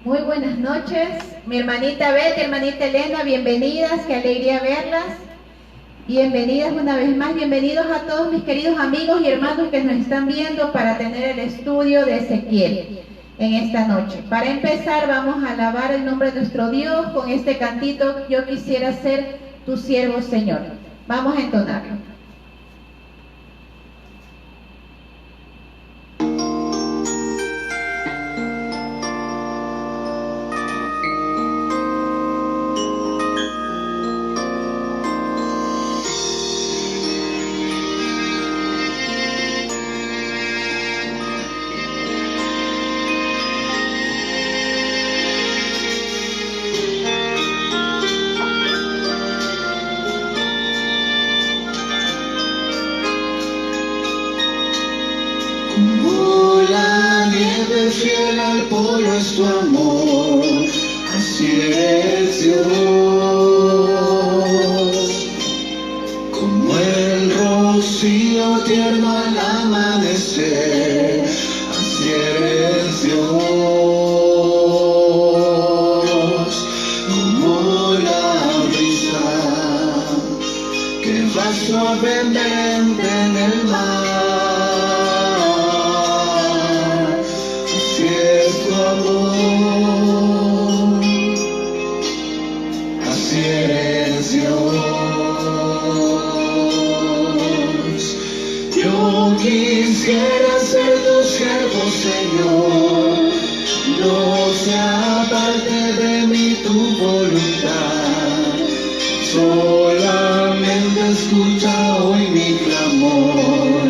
Muy buenas noches, mi hermanita Betty, hermanita Elena, bienvenidas, qué alegría verlas. Bienvenidas una vez más, bienvenidos a todos mis queridos amigos y hermanos que nos están viendo para tener el estudio de Ezequiel en esta noche. Para empezar vamos a alabar el nombre de nuestro Dios con este cantito, Yo quisiera ser tu siervo, Señor. Vamos a entonarlo. Fiel al polo es tu amor, así es Dios. Como el rocío tierno al amanecer, así eres Dios. Como la brisa que va suavemente en el mar. Así eres Dios. Yo quisiera ser tu siervo, Señor. No sea parte de mí tu voluntad. Solamente escucha hoy mi clamor.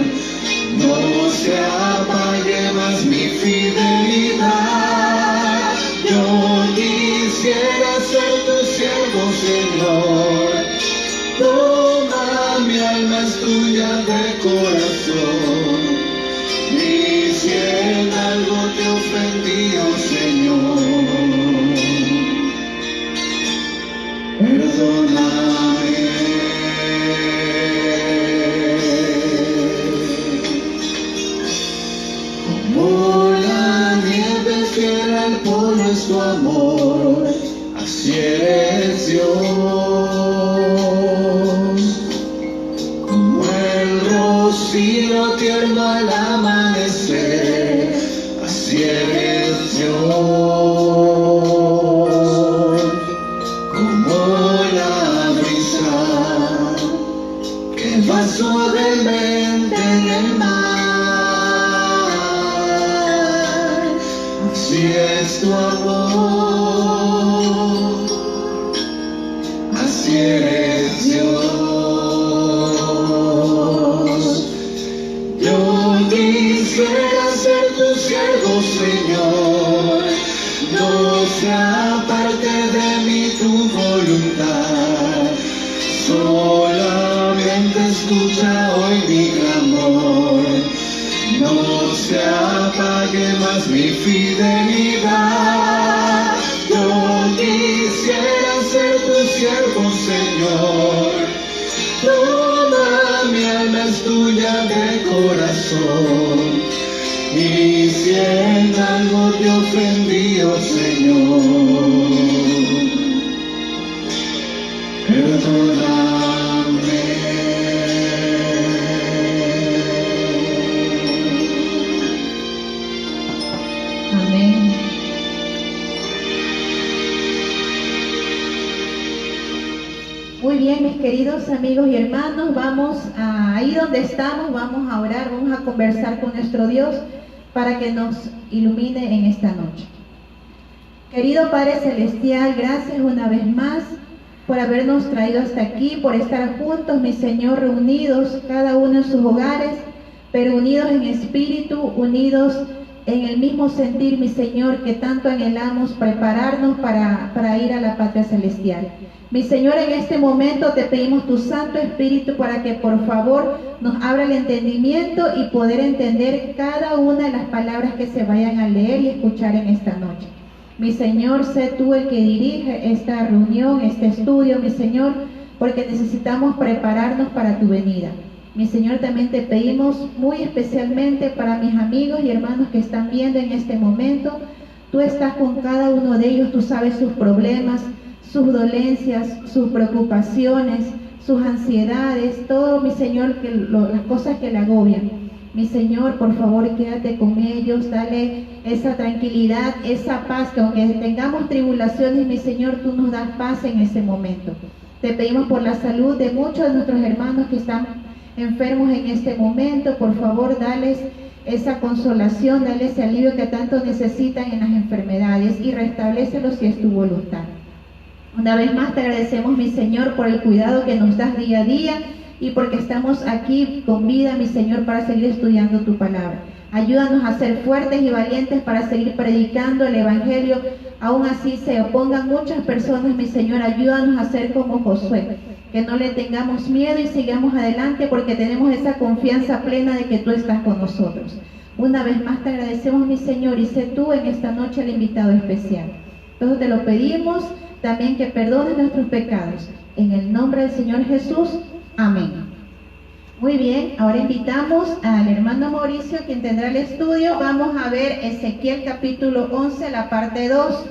No se apague más mi fidelidad. Yo quisiera ser tu siervo, Señor. Toma mi alma, es tuya de corazón. Y si en algo te ofendí, oh Señor, perdóname. Fiel al polo es tu amor, así eres Dios. Como el rocío tierno al amanecer, así eres Dios. Como la brisa que va suavemente en el mar. Así es tu amor, así eres Dios. Yo quisiera ser tu siervo, Señor. No sea parte de mí tu voluntad. Solamente escucha hoy mi clamor. No se apague más mi fidelidad. Yo quisiera ser tu siervo, Señor. Toma mi alma, es tuya de corazón. Y si en algo te ofendí, oh Señor, perdóname. Muy bien, mis queridos amigos y hermanos, vamos a ahí donde estamos, vamos a orar, vamos a conversar con nuestro Dios para que nos ilumine en esta noche. Querido Padre Celestial, gracias una vez más por habernos traído hasta aquí, por estar juntos, mi Señor, reunidos, cada uno en sus hogares, pero unidos en espíritu, unidos en el mismo sentir, mi Señor, que tanto anhelamos prepararnos para ir a la patria celestial. Mi Señor, en este momento te pedimos tu Santo Espíritu para que por favor nos abra el entendimiento y poder entender cada una de las palabras que se vayan a leer y escuchar en esta noche. Mi Señor, sé tú el que dirige esta reunión, este estudio, mi Señor, porque necesitamos prepararnos para tu venida. Mi Señor, también te pedimos muy especialmente para mis amigos y hermanos que están viendo en este momento, Tú estás con cada uno de ellos, tú sabes sus problemas, sus dolencias, sus preocupaciones, sus ansiedades, todo, mi Señor, las cosas que le agobian. Mi Señor, por favor, quédate con ellos, dale esa tranquilidad, esa paz, que aunque tengamos tribulaciones, mi Señor, tú nos das paz en ese momento. Te pedimos por la salud de muchos de nuestros hermanos que están enfermos en este momento. Por favor, dales esa consolación, dale ese alivio que tanto necesitan en las enfermedades y restablécelos si es tu voluntad. Una vez más te agradecemos, mi Señor, por el cuidado que nos das día a día y porque estamos aquí con vida, mi Señor, para seguir estudiando tu palabra. Ayúdanos a ser fuertes y valientes para seguir predicando el Evangelio. Aún así se opongan muchas personas, mi Señor, ayúdanos a ser como Josué, que no le tengamos miedo y sigamos adelante porque tenemos esa confianza plena de que tú estás con nosotros. Una vez más te agradecemos, mi Señor, y sé tú en esta noche el invitado especial. Entonces te lo pedimos también, que perdones nuestros pecados. En el nombre del Señor Jesús, amén. Muy bien, ahora invitamos al hermano Mauricio, quien tendrá el estudio. Vamos a ver Ezequiel capítulo 11, la parte 2.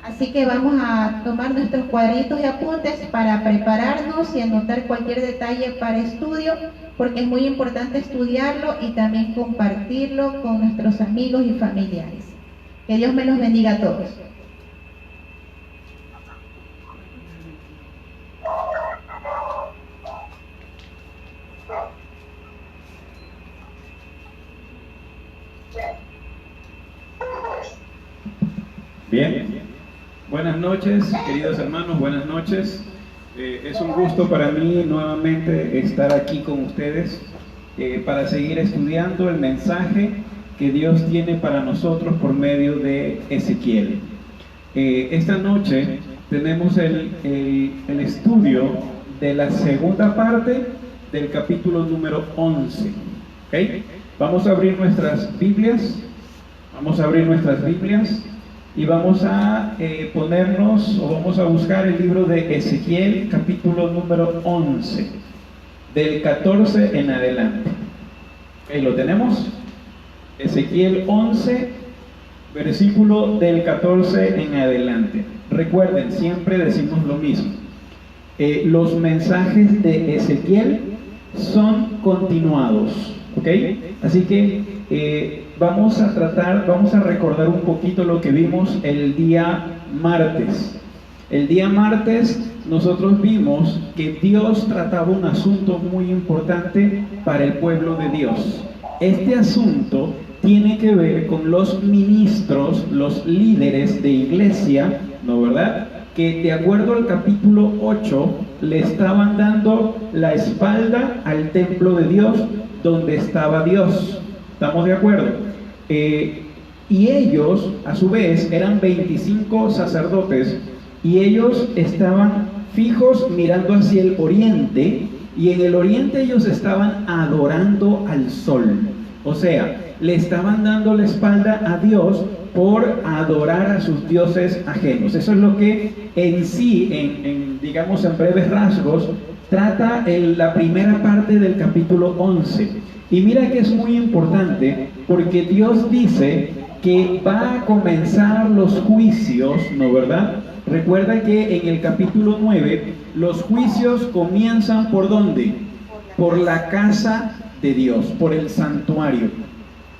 Así que vamos a tomar nuestros cuadritos de apuntes para prepararnos y anotar cualquier detalle para estudio, porque es muy importante estudiarlo y también compartirlo con nuestros amigos y familiares. Que Dios me los bendiga a todos. Bien, buenas noches, queridos hermanos, buenas noches. Es un gusto para mí nuevamente estar aquí con ustedes para seguir estudiando el mensaje que Dios tiene para nosotros por medio de Ezequiel. Esta noche tenemos el estudio de la segunda parte del capítulo número 11. ¿Okay? Vamos a abrir nuestras Biblias, y vamos a ponernos, o vamos a buscar el libro de Ezequiel, capítulo número 11, del 14 en adelante. ¿Okay? ¿Lo tenemos? Ezequiel 11, versículo del 14 en adelante. Recuerden, siempre decimos lo mismo. Los mensajes de Ezequiel son continuados, ¿ok? Así que vamos a recordar un poquito lo que vimos el día martes. El día martes nosotros vimos que Dios trataba un asunto muy importante para el pueblo de Dios. Este asunto tiene que ver con los ministros, los líderes de iglesia, ¿no verdad? Que de acuerdo al capítulo 8 le estaban dando la espalda al templo de Dios, donde estaba Dios. ¿Estamos de acuerdo? Y ellos, a su vez, eran 25 sacerdotes, y ellos estaban fijos mirando hacia el oriente, y en el oriente ellos estaban adorando al sol. O sea, le estaban dando la espalda a Dios por adorar a sus dioses ajenos. Eso es lo que en sí, digamos en breves rasgos, trata la primera parte del capítulo 11. Y mira que es muy importante, porque Dios dice que va a comenzar los juicios, ¿no verdad? Recuerda que en el capítulo 9 los juicios comienzan ¿por dónde? Por la casa de Dios, por el santuario.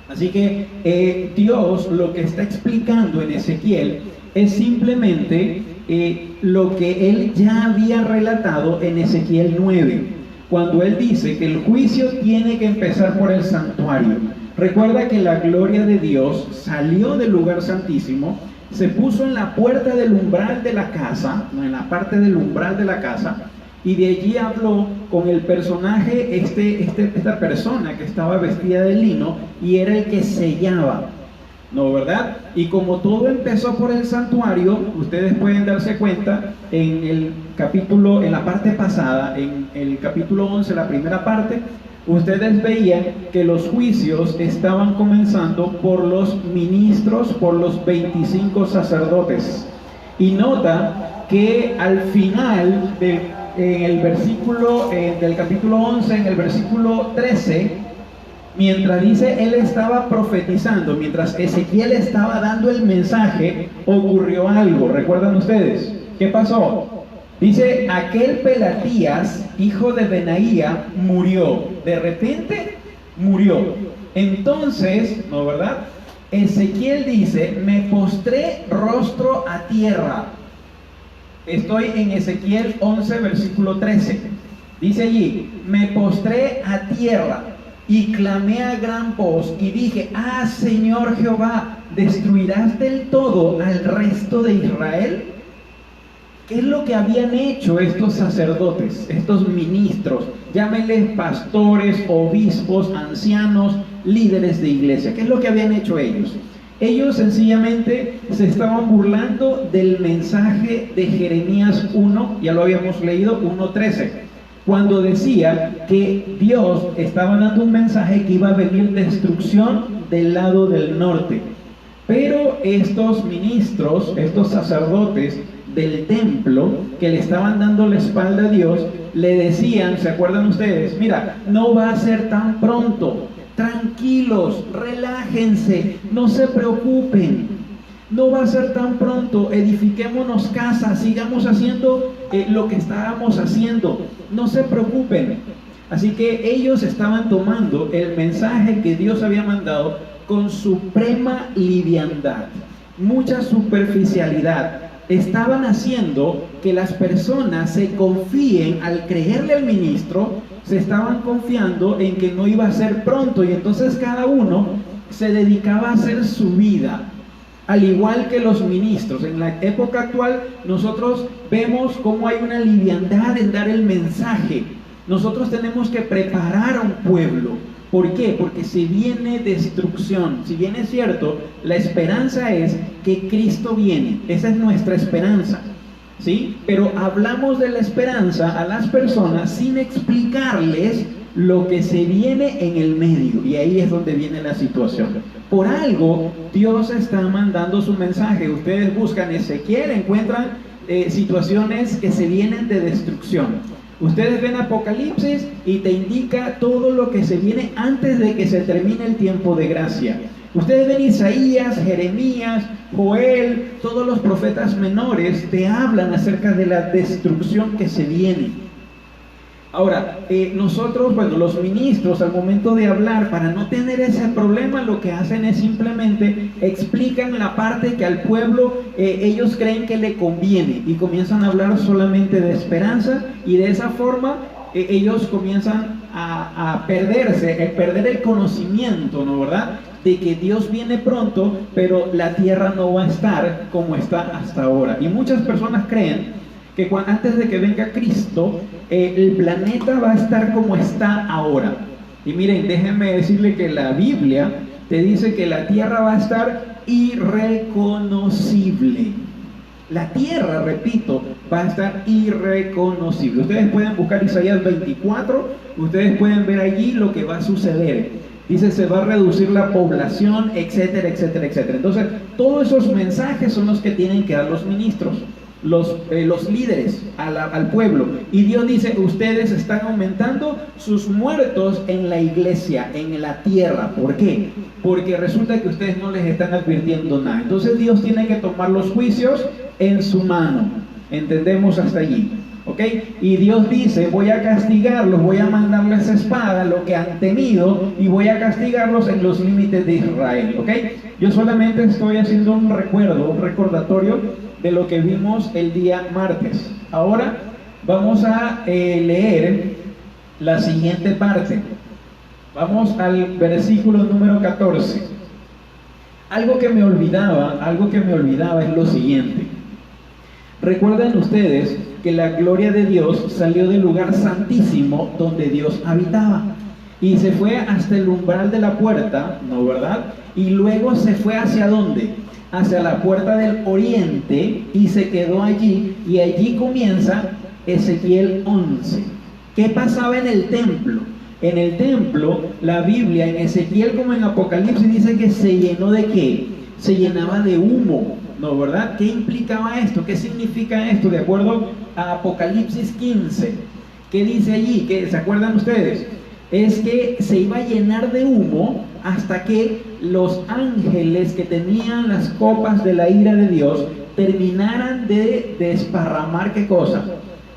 Así que Dios lo que está explicando en Ezequiel es simplemente lo que Él ya había relatado en Ezequiel 9, cuando Él dice que el juicio tiene que empezar por el santuario. Recuerda que la gloria de Dios salió del lugar santísimo, se puso en la puerta del umbral de la casa, en la parte del umbral de la casa, y de allí habló con el personaje, esta persona que estaba vestida de lino, y era el que sellaba, ¿no verdad? Y como todo empezó por el santuario, ustedes pueden darse cuenta en la parte pasada, en el capítulo 11, la primera parte, ustedes veían que los juicios estaban comenzando por los ministros, por los 25 sacerdotes. Y nota que al final en el versículo del capítulo 11, en el versículo 13, mientras dice él estaba profetizando, mientras Ezequiel estaba dando el mensaje, ocurrió algo. ¿Recuerdan ustedes? ¿Qué pasó? Dice, aquel Pelatías, hijo de Benaía, murió. De repente murió. Entonces, ¿no, verdad? Ezequiel dice, me postré rostro a tierra. Estoy en Ezequiel 11, versículo 13. Dice allí, me postré a tierra y clamé a gran voz y dije, ah, Señor Jehová, ¿destruirás del todo al resto de Israel? ¿Qué es lo que habían hecho estos sacerdotes, estos ministros? Llámenles pastores, obispos, ancianos, líderes de iglesia. ¿Qué es lo que habían hecho ellos? Ellos sencillamente se estaban burlando del mensaje de Jeremías 1, ya lo habíamos leído, 1:13, cuando decía que Dios estaba dando un mensaje que iba a venir destrucción del lado del norte. Pero estos ministros, estos sacerdotes del templo, que le estaban dando la espalda a Dios, le decían, ¿se acuerdan ustedes? Mira, no va a ser tan pronto, tranquilos, relájense, no se preocupen, no va a ser tan pronto, edifiquémonos casas, sigamos haciendo lo que estábamos haciendo, no se preocupen. Así que ellos estaban tomando el mensaje que Dios había mandado con suprema liviandad, mucha superficialidad. Estaban haciendo que las personas se confíen, al creerle al ministro, se estaban confiando en que no iba a ser pronto, y entonces cada uno se dedicaba a hacer su vida, al igual que los ministros. En la época actual nosotros vemos cómo hay una liviandad en dar el mensaje. Nosotros tenemos que preparar a un pueblo. ¿Por qué? Porque si viene destrucción, si bien es cierto, la esperanza es que Cristo viene, esa es nuestra esperanza, ¿sí? Pero hablamos de la esperanza a las personas sin explicarles lo que se viene en el medio, y ahí es donde viene la situación. Por algo, Dios está mandando su mensaje. Ustedes buscan Ezequiel, encuentran situaciones que se vienen de destrucción. Ustedes ven Apocalipsis y te indica todo lo que se viene antes de que se termine el tiempo de gracia. Ustedes ven Isaías, Jeremías, Joel, todos los profetas menores te hablan acerca de la destrucción que se viene. Ahora, nosotros, bueno, los ministros al momento de hablar, para no tener ese problema, lo que hacen es simplemente explican la parte que al pueblo ellos creen que le conviene, y comienzan a hablar solamente de esperanza, y de esa forma ellos comienzan a perder el conocimiento, ¿no, verdad?, de que Dios viene pronto, pero la tierra no va a estar como está hasta ahora. Y muchas personas creen que antes de que venga Cristo, el planeta va a estar como está ahora. Y miren, déjenme decirle que la Biblia te dice que la tierra va a estar irreconocible. La tierra, repito, va a estar irreconocible. Ustedes pueden buscar Isaías 24, ustedes pueden ver allí lo que va a suceder. Dice, se va a reducir la población, etcétera, etcétera, etcétera. Entonces, todos esos mensajes son los que tienen que dar los ministros, los líderes al pueblo. Y Dios dice, ustedes están aumentando sus muertos en la iglesia, en la tierra. ¿Por qué? Porque resulta que ustedes no les están advirtiendo nada. Entonces Dios tiene que tomar los juicios en su mano. ¿Entendemos hasta allí? ¿Ok? Y Dios dice, voy a castigarlos, voy a mandarles espada, lo que han tenido, y voy a castigarlos en los límites de Israel. ¿Ok? Yo solamente estoy haciendo un recordatorio de lo que vimos el día martes. Ahora vamos a leer la siguiente parte. Vamos al versículo número 14. Algo que me olvidaba es lo siguiente. Recuerden ustedes que la gloria de Dios salió del lugar santísimo donde Dios habitaba y se fue hasta el umbral de la puerta, ¿no, verdad? Y luego se fue ¿hacia dónde? Hacia la puerta del oriente, y se quedó allí, y allí comienza Ezequiel 11. ¿Qué pasaba en el templo? En el templo, la Biblia, en Ezequiel como en Apocalipsis, dice que se llenó ¿de qué? Se llenaba de humo, ¿no, verdad? ¿Qué implicaba esto? ¿Qué significa esto? De acuerdo a Apocalipsis 15, ¿qué dice allí? ¿Se acuerdan ustedes? es que se iba a llenar de humo hasta que los ángeles que tenían las copas de la ira de Dios terminaran de desparramar, ¿qué cosa?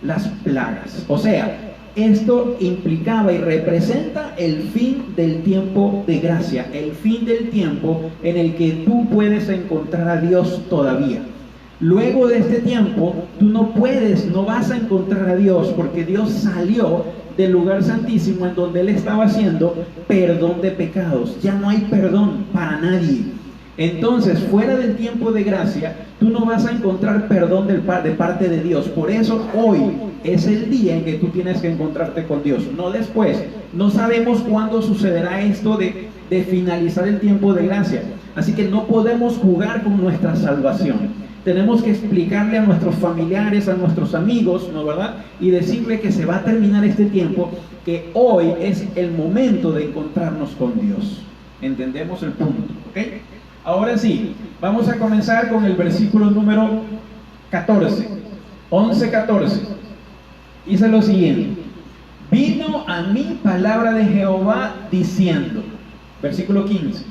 Las plagas. O sea, esto implicaba y representa el fin del tiempo de gracia, el fin del tiempo en el que tú puedes encontrar a Dios todavía. Luego de este tiempo, tú no vas a encontrar a Dios, porque Dios salió del lugar santísimo en donde Él estaba haciendo perdón de pecados. Ya no hay perdón para nadie. Entonces, fuera del tiempo de gracia, tú no vas a encontrar perdón de parte de Dios. Por eso hoy es el día en que tú tienes que encontrarte con Dios, no después. No sabemos cuándo sucederá esto de finalizar el tiempo de gracia. Así que no podemos jugar con nuestra salvación. Tenemos que explicarle a nuestros familiares, a nuestros amigos, ¿no verdad? Y decirle que se va a terminar este tiempo, que hoy es el momento de encontrarnos con Dios. ¿Entendemos el punto? ¿Ok? Ahora sí, vamos a comenzar con el versículo número 14. 11:14. Dice lo siguiente: vino a mí palabra de Jehová diciendo, versículo 15: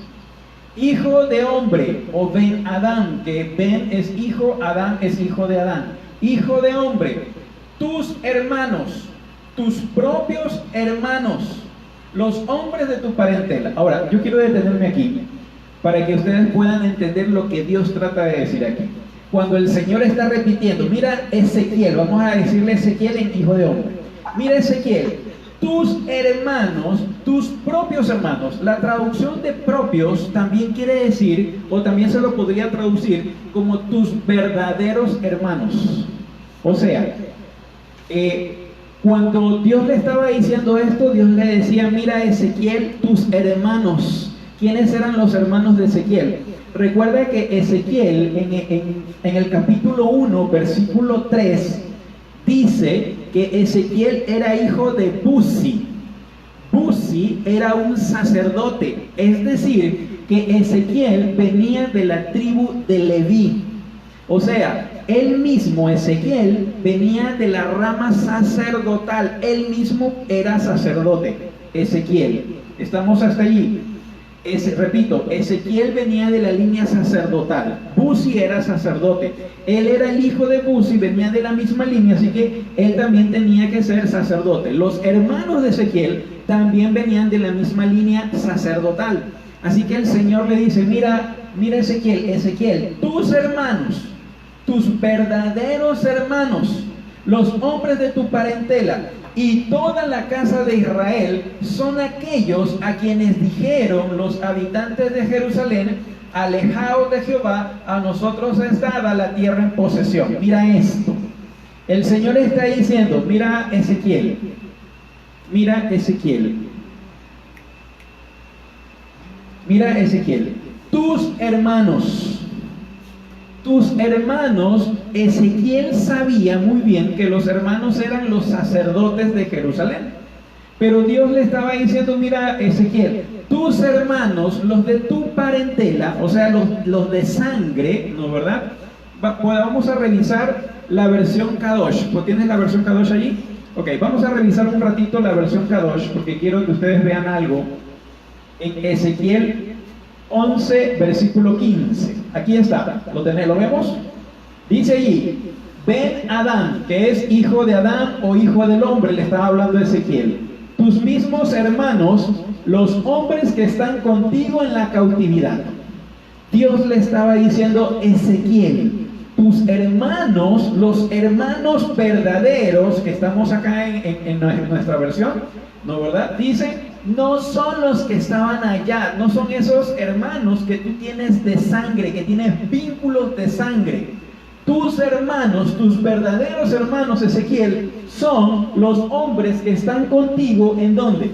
hijo de hombre, o Ben Adán, que Ben es hijo, Adán es hijo de Adán. Hijo de hombre, tus hermanos, tus propios hermanos, los hombres de tu parentela. Ahora, yo quiero detenerme aquí para que ustedes puedan entender lo que Dios trata de decir aquí. Cuando el Señor está repitiendo, mira Ezequiel, vamos a decirle Ezequiel en hijo de hombre. Mira Ezequiel, tus hermanos, tus propios hermanos. La traducción de propios también quiere decir, o también se lo podría traducir como tus verdaderos hermanos. O sea, cuando Dios le estaba diciendo esto, Dios le decía, mira Ezequiel, tus hermanos. ¿Quiénes eran los hermanos de Ezequiel? Recuerda que Ezequiel en el capítulo 1, versículo 3, dice que Ezequiel era hijo de Buzi. Buzi era un sacerdote, es decir, que Ezequiel venía de la tribu de Leví. O sea, él mismo, Ezequiel, venía de la rama sacerdotal. Él mismo era sacerdote, Ezequiel. ¿Estamos hasta allí? Repito, Ezequiel venía de la línea sacerdotal. Buzi era sacerdote. Él era el hijo de Buzi, venía de la misma línea, así que él también tenía que ser sacerdote. Los hermanos de Ezequiel también venían de la misma línea sacerdotal. Así que el Señor le dice, mira Ezequiel, tus hermanos, tus verdaderos hermanos, los hombres de tu parentela y toda la casa de Israel son aquellos a quienes dijeron los habitantes de Jerusalén, alejaos de Jehová, a nosotros es dada la tierra en posesión. Mira esto, el Señor está diciendo, mira Ezequiel, tus hermanos, Ezequiel sabía muy bien que los hermanos eran los sacerdotes de Jerusalén. Pero Dios le estaba diciendo, mira Ezequiel, tus hermanos, los de tu parentela, o sea, los de sangre, ¿no verdad? Vamos a revisar la versión Kadosh. ¿Tienes la versión Kadosh allí? Ok, vamos a revisar un ratito la versión Kadosh, porque quiero que ustedes vean algo. En Ezequiel 11, versículo 15. Aquí está, ¿lo vemos? Dice allí, Ben Adán, que es hijo de Adán o hijo del hombre, le estaba hablando a Ezequiel. Tus mismos hermanos, los hombres que están contigo en la cautividad. Dios le estaba diciendo, Ezequiel, tus hermanos, los hermanos verdaderos, que estamos acá en nuestra versión, ¿no verdad? Dice, no son los que estaban allá, no son esos hermanos que tú tienes de sangre, que tienes vínculos de sangre. Tus hermanos, tus verdaderos hermanos, Ezequiel, son los hombres que están contigo, ¿en dónde?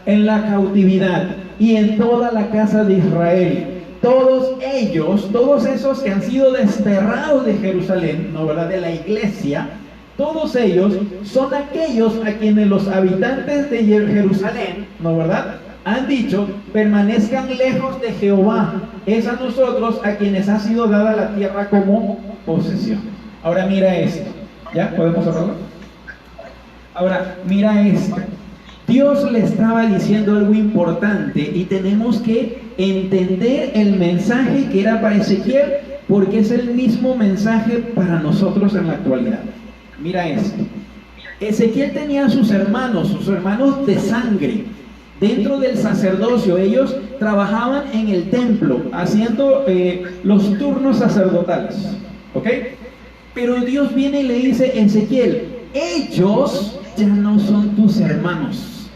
En la cautividad y en toda la casa de Israel. Todos ellos, todos esos que han sido desterrados de Jerusalén, ¿no verdad? De la iglesia, todos ellos son aquellos a quienes los habitantes de Jerusalén, ¿no verdad?, han dicho, permanezcan lejos de Jehová. Es a nosotros a quienes ha sido dada la tierra como posesión. Ahora mira esto. ¿Ya? ¿Podemos hablarlo? Ahora mira esto. Dios le estaba diciendo algo importante y tenemos que entender el mensaje que era para Ezequiel, porque es el mismo mensaje para nosotros en la actualidad. Mira esto. Ezequiel tenía a sus hermanos de sangre, dentro del sacerdocio. Ellos trabajaban en el templo, haciendo los turnos sacerdotales, ¿ok? Pero Dios viene y le dice: Ezequiel, ellos ya no son tus hermanos.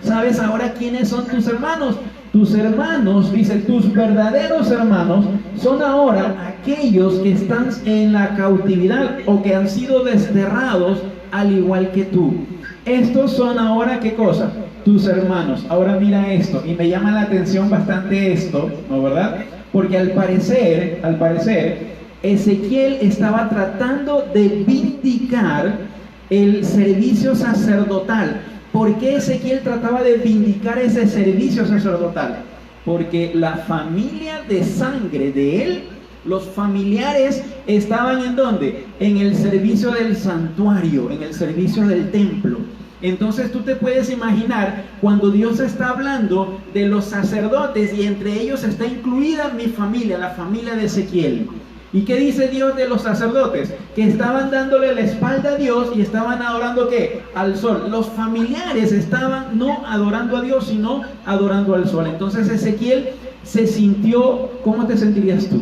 ¿Sabes ahora quiénes son tus hermanos? Tus hermanos, dice, tus verdaderos hermanos son ahora aquellos que están en la cautividad o que han sido desterrados al igual que tú. Estos son ahora, ¿qué cosa? Tus hermanos. Ahora mira esto, y me llama la atención bastante esto, ¿no, verdad? Porque al parecer, Ezequiel estaba tratando de vindicar el servicio sacerdotal. ¿Por qué Ezequiel trataba de vindicar ese servicio sacerdotal? Porque la familia de sangre de él, los familiares, estaban ¿en dónde? En el servicio del santuario, en el servicio del templo. Entonces tú te puedes imaginar cuando Dios está hablando de los sacerdotes, y entre ellos está incluida mi familia, la familia de Ezequiel. ¿Y qué dice Dios de los sacerdotes? Que estaban dándole la espalda a Dios y estaban adorando ¿qué? Al sol. Los familiares estaban no adorando a Dios, sino adorando al sol. Entonces Ezequiel se sintió, ¿cómo te sentirías tú?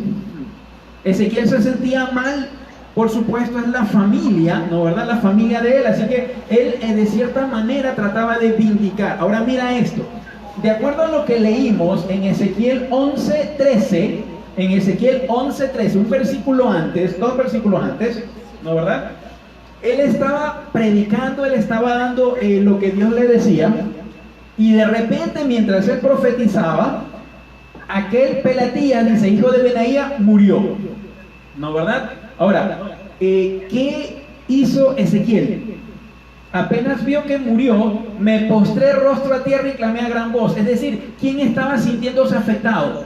Ezequiel se sentía mal. Por supuesto, es la familia, ¿no, verdad? La familia de él. Así que él de cierta manera trataba de vindicar. Ahora mira esto. De acuerdo a lo que leímos en Ezequiel 11:13, en Ezequiel 11:13, un versículo antes, 2 versículos antes, ¿no, verdad? Él estaba predicando, él estaba dando lo que Dios le decía, y de repente, mientras él profetizaba, aquel Pelatías, dice, hijo de Benaía, murió, ¿no, verdad? Ahora, ¿qué hizo Ezequiel? Apenas vio que murió, me postré rostro a tierra y clamé a gran voz. Es decir, ¿quién estaba sintiéndose afectado?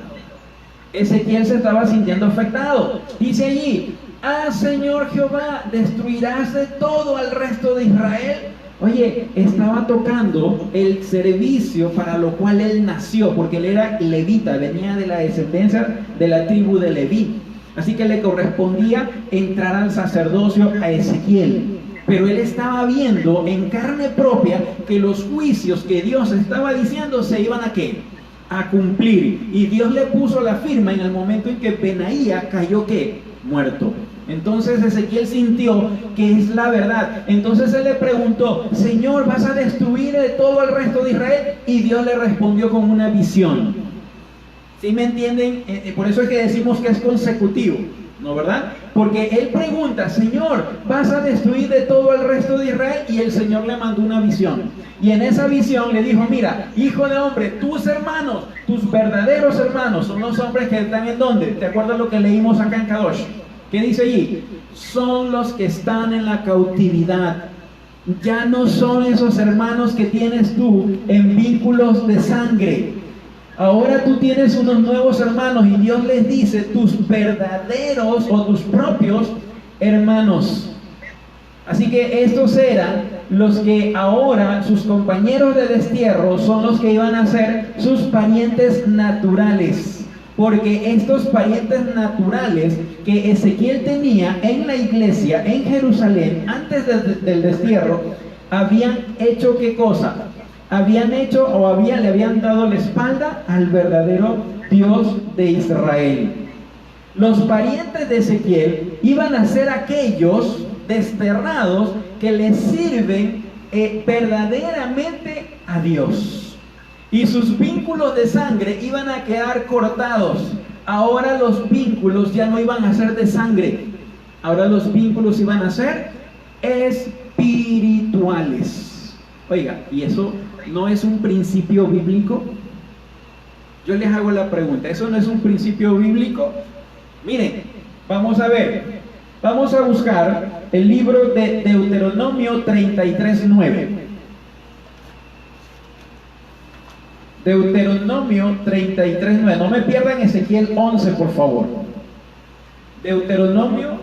Ezequiel se estaba sintiendo afectado. Dice allí: ah, Señor Jehová, ¿destruirás de todo al resto de Israel? Oye, estaba tocando el servicio para lo cual él nació, porque él era levita, venía de la descendencia de la tribu de Leví. Así que le correspondía entrar al sacerdocio a Ezequiel. Pero él estaba viendo en carne propia que los juicios que Dios estaba diciendo se iban a ¿qué? A cumplir. Y Dios le puso la firma en el momento en que Benaía cayó ¿qué? Muerto. Entonces Ezequiel sintió que es la verdad. Entonces él le preguntó: Señor, ¿vas a destruir de todo el resto de Israel? Y Dios le respondió con una visión. ¿Sí me entienden? Por eso es que decimos que es consecutivo, ¿no, verdad? Porque él pregunta: Señor, ¿vas a destruir de todo el resto de Israel? Y el Señor le mandó una visión. Y en esa visión le dijo: mira, hijo de hombre, tus hermanos, tus verdaderos hermanos, son los hombres que están ¿en dónde? ¿Te acuerdas lo que leímos acá en Kadosh? ¿Qué dice allí? Son los que están en la cautividad. Ya no son esos hermanos que tienes tú en vínculos de sangre. Ahora tú tienes unos nuevos hermanos, y Dios les dice: tus verdaderos o tus propios hermanos. Así que estos eran los que ahora, sus compañeros de destierro, son los que iban a ser sus parientes naturales. Porque estos parientes naturales que Ezequiel tenía en la iglesia en Jerusalén antes del destierro, habían hecho ¿qué cosa? Habían hecho le habían dado la espalda al verdadero Dios de Israel. Los parientes de Ezequiel iban a ser aquellos desterrados que les sirven verdaderamente a Dios. Y sus vínculos de sangre iban a quedar cortados. Ahora los vínculos ya no iban a ser de sangre. Ahora los vínculos iban a ser espirituales. Oiga, ¿y eso no es un principio bíblico? Yo les hago la pregunta, ¿eso no es un principio bíblico? Miren, vamos a ver, vamos a buscar el libro de Deuteronomio 33:9. Deuteronomio 33:9, no me pierdan Ezequiel 11, por favor. Deuteronomio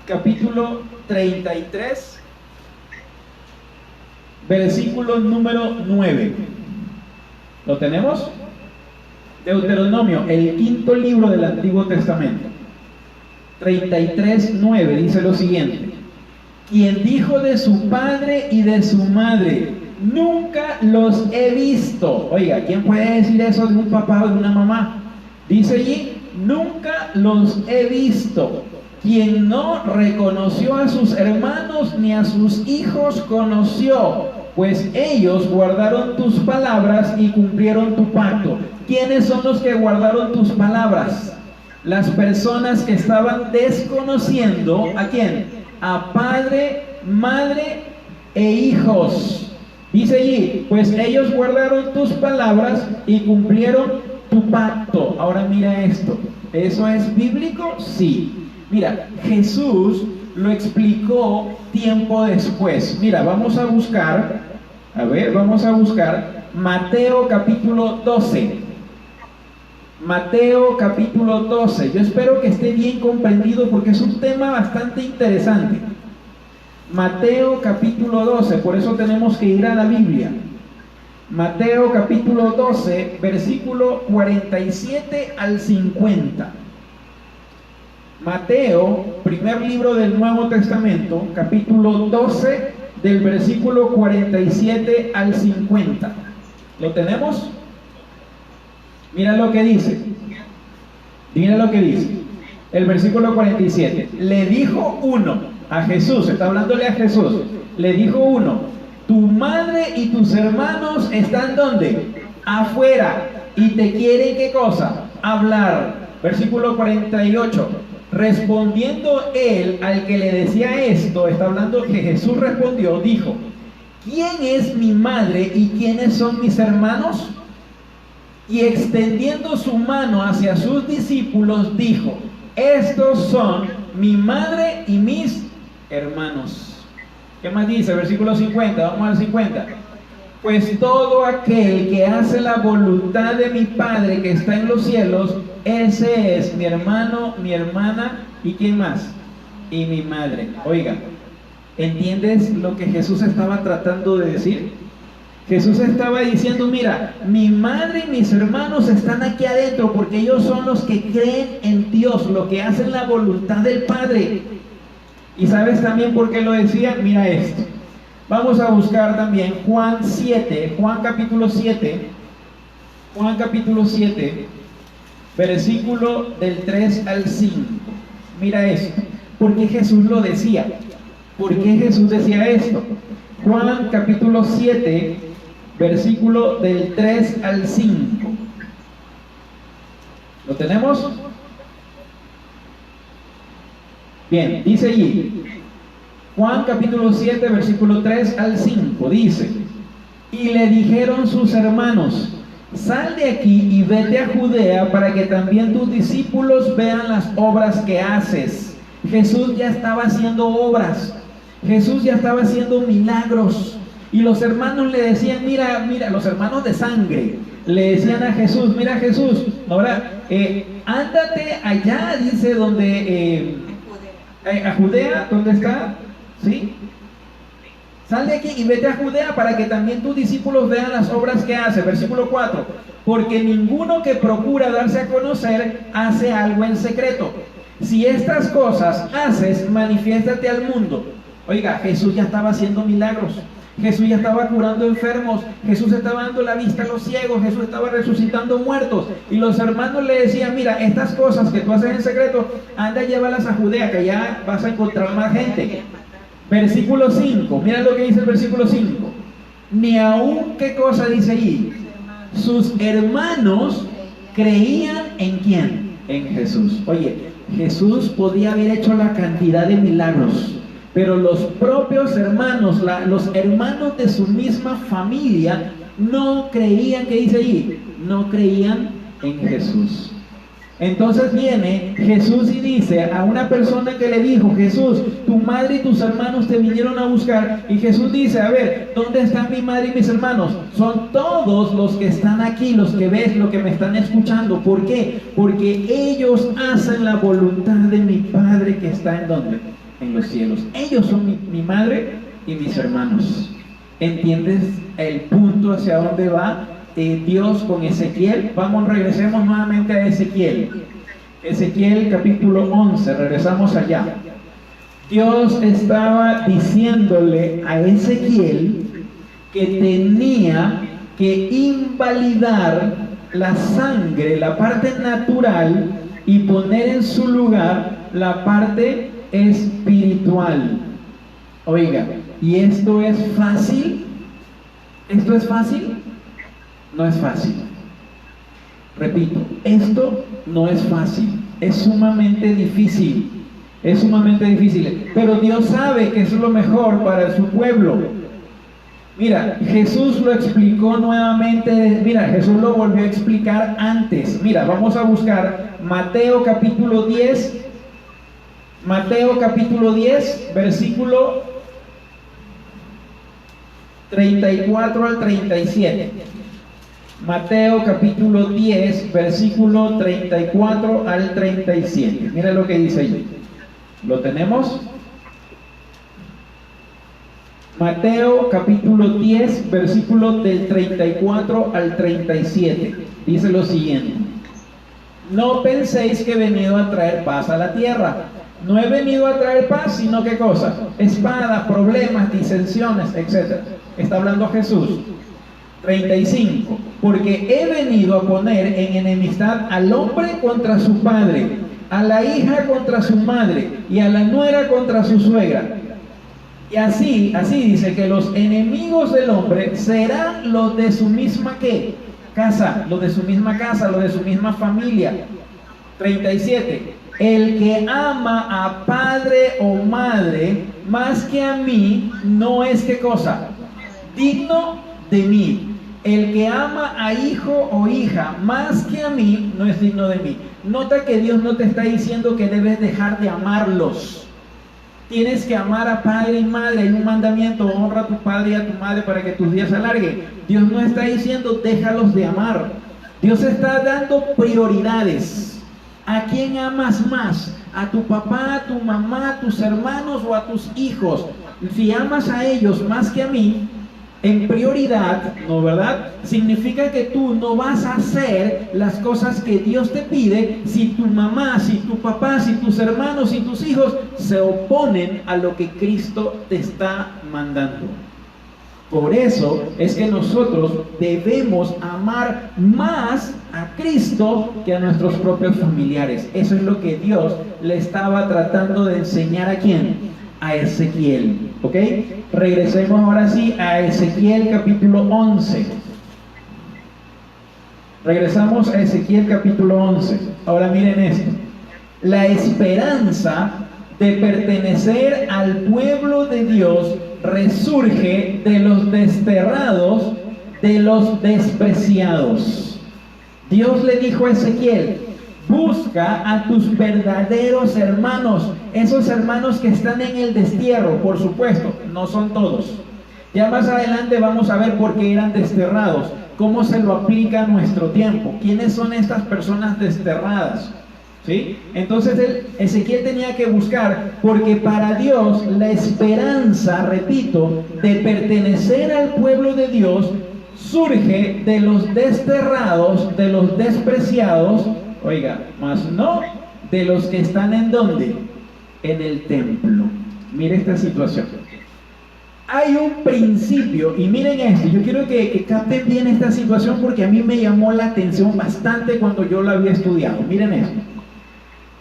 capítulo 33, versículo número 9. ¿Lo tenemos? Deuteronomio, el quinto libro del Antiguo Testamento. 33:9 dice lo siguiente: quien dijo de su padre y de su madre, nunca los he visto. Oiga, ¿quién puede decir eso de un papá o de una mamá? Dice allí, nunca los he visto. Quien no reconoció a sus hermanos ni a sus hijos conoció, pues ellos guardaron tus palabras y cumplieron tu pacto. ¿Quiénes son los que guardaron tus palabras? Las personas que estaban desconociendo, ¿a quién? A padre, madre e hijos. Dice allí, pues ellos guardaron tus palabras y cumplieron tu pacto. Ahora mira esto, ¿eso es bíblico? Sí. Mira, Jesús lo explicó tiempo después. Mira, vamos a buscar Mateo capítulo 12. Mateo capítulo 12. Yo espero que esté bien comprendido porque es un tema bastante interesante. Mateo capítulo 12, por eso tenemos que ir a la Biblia. Mateo capítulo 12, versículo 47 al 50. Mateo, primer libro del Nuevo Testamento, capítulo 12, del versículo 47 al 50. ¿Lo tenemos? Mira lo que dice. Mira lo que dice. El versículo 47. Le dijo uno a Jesús, está hablándole a Jesús. Le dijo uno: tu madre y tus hermanos están ¿dónde? Afuera. Y te quieren, ¿qué cosa? Hablar. Versículo 48. Respondiendo él al que le decía esto, está hablando que Jesús respondió, dijo: ¿quién es mi madre y quiénes son mis hermanos? Y extendiendo su mano hacia sus discípulos, dijo: estos son mi madre y mis hermanos. ¿Qué más dice? Versículo 50, vamos al 50. Pues todo aquel que hace la voluntad de mi Padre que está en los cielos, ese es mi hermano, mi hermana y ¿quién más? Y mi madre. Oiga, ¿entiendes lo que Jesús estaba tratando de decir? Jesús estaba diciendo, mira, mi madre y mis hermanos están aquí adentro porque ellos son los que creen en Dios, los que hacen la voluntad del Padre. ¿Y sabes también por qué lo decía? Mira esto. Vamos a buscar también Juan 7, Juan capítulo 7, versículo del 3 al 5. Mira esto. ¿Por qué Jesús lo decía? ¿Por qué Jesús decía esto? Juan capítulo 7, versículo del 3 al 5. ¿Lo tenemos? Bien, dice allí, Juan capítulo 7, versículo 3 al 5, dice: y le dijeron sus hermanos: sal de aquí y vete a Judea para que también tus discípulos vean las obras que haces. Jesús ya estaba haciendo obras, Jesús ya estaba haciendo milagros. Y los hermanos le decían, mira, los hermanos de sangre le decían a Jesús, mira Jesús, ahora ándate allá, dice, donde a Judea, ¿dónde está? ¿Sí? Sal de aquí y vete a Judea para que también tus discípulos vean las obras que hace. Versículo 4. Porque ninguno que procura darse a conocer hace algo en secreto. Si estas cosas haces, manifiéstate al mundo. Oiga, Jesús ya estaba haciendo milagros. Jesús ya estaba curando enfermos. Jesús estaba dando la vista a los ciegos. Jesús estaba resucitando muertos. Y los hermanos le decían, mira, estas cosas que tú haces en secreto, anda y llévalas a Judea, que allá vas a encontrar más gente. Versículo 5, mira lo que dice el versículo 5. Ni aún, ¿qué cosa dice allí? Sus hermanos creían en ¿quién? En Jesús. Oye, Jesús podía haber hecho la cantidad de milagros, pero los propios hermanos, los hermanos de su misma familia, no creían, ¿qué dice allí? No creían en Jesús. Entonces viene Jesús y dice a una persona que le dijo, Jesús, tu madre y tus hermanos te vinieron a buscar. Y Jesús dice, a ver, ¿dónde están mi madre y mis hermanos? Son todos los que están aquí, los que ves, los que me están escuchando. ¿Por qué? Porque ellos hacen la voluntad de mi Padre que está en ¿dónde? En los cielos. Ellos son mi madre y mis hermanos. ¿Entiendes el punto hacia dónde va Dios con Ezequiel? Regresemos nuevamente a Ezequiel. Ezequiel capítulo 11, regresamos allá. Dios estaba diciéndole a Ezequiel que tenía que invalidar la sangre, la parte natural, y poner en su lugar la parte espiritual. Oiga, ¿y esto es fácil? ¿Esto es fácil? No es fácil. Repito, esto no es fácil, es sumamente difícil. Es sumamente difícil, pero Dios sabe que es lo mejor para su pueblo. Mira, Jesús lo explicó nuevamente. Mira, Jesús lo volvió a explicar antes. Mira, vamos a buscar Mateo capítulo 10. Mateo capítulo 10, versículo 34 al 37. Mateo capítulo 10, versículo 34 al 37. Mira lo que dice allí. ¿Lo tenemos? Mateo capítulo 10, versículo del 34 al 37. Dice lo siguiente: no penséis que he venido a traer paz a la tierra. No he venido a traer paz, sino ¿qué cosa? Espadas, problemas, disensiones, etc. Está hablando Jesús. 35. Porque he venido a poner en enemistad al hombre contra su padre, a la hija contra su madre, y a la nuera contra su suegra. Y así dice que los enemigos del hombre serán los de su misma ¿qué? Casa, los de su misma casa, los de su misma familia. 37. El que ama a padre o madre más que a mí no es ¿qué cosa? Digno de mí. El que ama a hijo o hija más que a mí no es digno de mí. Nota que Dios no te está diciendo que debes dejar de amarlos. Tienes que amar a padre y madre. Hay un mandamiento: honra a tu padre y a tu madre para que tus días se alarguen. Dios no está diciendo déjalos de amar. Dios está dando prioridades. ¿A quién amas más? ¿A tu papá, a tu mamá, a tus hermanos o a tus hijos? Si amas a ellos más que a mí, en prioridad, ¿no verdad? Significa que tú no vas a hacer las cosas que Dios te pide si tu mamá, si tu papá, si tus hermanos, si tus hijos se oponen a lo que Cristo te está mandando. Por eso es que nosotros debemos amar más a Cristo que a nuestros propios familiares. Eso es lo que Dios le estaba tratando de enseñar a ¿quién? A Ezequiel. ¿Ok? Regresemos ahora sí a Ezequiel capítulo 11. Regresamos a Ezequiel capítulo 11. Ahora miren esto. La esperanza de pertenecer al pueblo de Dios resurge de los desterrados, de los despreciados. Dios le dijo a Ezequiel: busca a tus verdaderos hermanos, esos hermanos que están en el destierro. Por supuesto, no son todos. Ya más adelante vamos a ver por qué eran desterrados, cómo se lo aplica a nuestro tiempo, quiénes son estas personas desterradas. ¿Sí? Entonces Ezequiel tenía que buscar, porque para Dios la esperanza, repito, de pertenecer al pueblo de Dios surge de los desterrados, de los despreciados. Oiga, más no de los que están ¿en dónde? En el templo. Mire esta situación. Hay un principio, y miren esto, yo quiero que capten bien esta situación porque a mí me llamó la atención bastante cuando yo la había estudiado. Miren esto.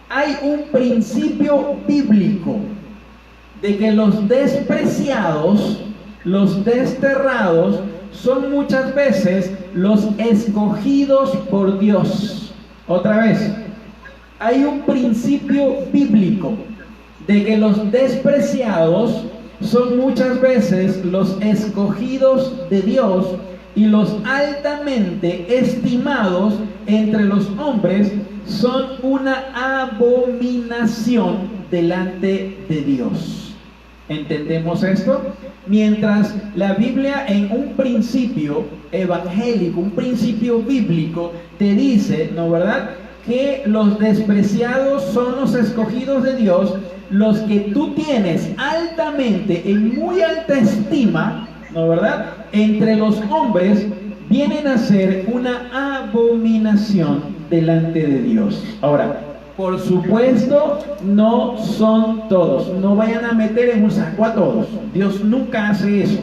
Hay un principio bíblico de que los despreciados, los desterrados, son muchas veces los escogidos por Dios. Otra vez, hay un principio bíblico de que los despreciados son muchas veces los escogidos de Dios, y los altamente estimados entre los hombres son una abominación delante de Dios. ¿Entendemos esto? Mientras la Biblia, en un principio evangélico, un principio bíblico, te dice, ¿no verdad?, que los despreciados son los escogidos de Dios, los que tú tienes altamente, en muy alta estima, ¿no verdad? Entre los hombres vienen a ser una abominación delante de Dios. Ahora, por supuesto, no son todos. No vayan a meter en un saco a todos. Dios nunca hace eso,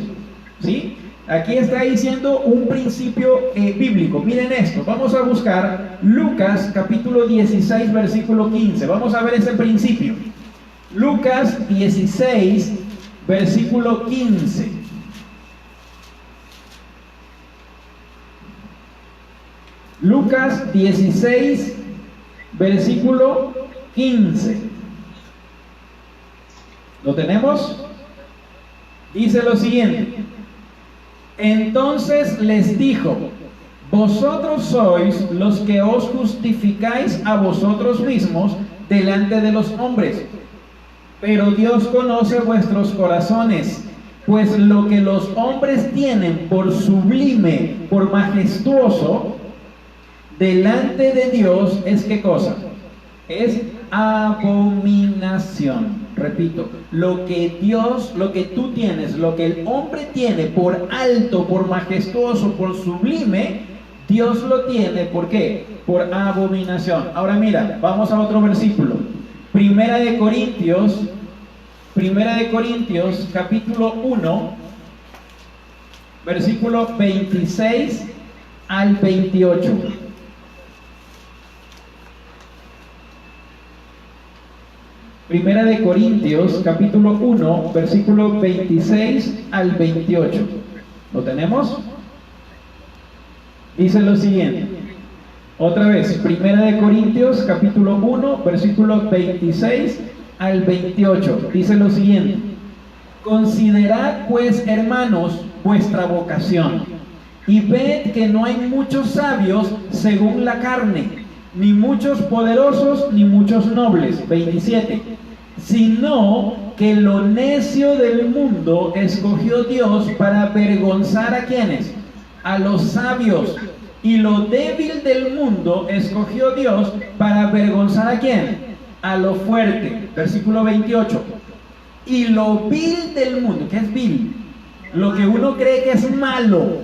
¿sí? Aquí está diciendo un principio bíblico. Miren esto, vamos a buscar Lucas capítulo 16, versículo 15. Vamos a ver ese principio. Lucas 16, versículo 15. Lucas 16, versículo 15. ¿Lo tenemos? Dice lo siguiente: entonces les dijo, vosotros sois los que os justificáis a vosotros mismos delante de los hombres, pero Dios conoce vuestros corazones, pues lo que los hombres tienen por sublime, por majestuoso, delante de Dios es ¿qué cosa? Es abominación. Repito, lo que Dios, lo que tú tienes, lo que el hombre tiene por alto, por majestuoso, por sublime, Dios lo tiene, ¿por qué? Por abominación. Ahora mira, vamos a otro versículo. Primera de Corintios, capítulo 1, versículo 26 al 28. Primera de Corintios, capítulo 1, versículo 26 al 28. ¿Lo tenemos? Dice lo siguiente. Otra vez, Primera de Corintios, capítulo 1, versículo 26 al 28. Dice lo siguiente: considerad pues, hermanos, vuestra vocación, y ved que no hay muchos sabios según la carne, ni muchos poderosos, ni muchos nobles. 27. Sino que lo necio del mundo escogió Dios para avergonzar ¿a quiénes? A los sabios. Y lo débil del mundo escogió Dios para avergonzar ¿a quién? A lo fuerte. Versículo 28. Y lo vil del mundo, ¿qué es vil? Lo que uno cree que es malo,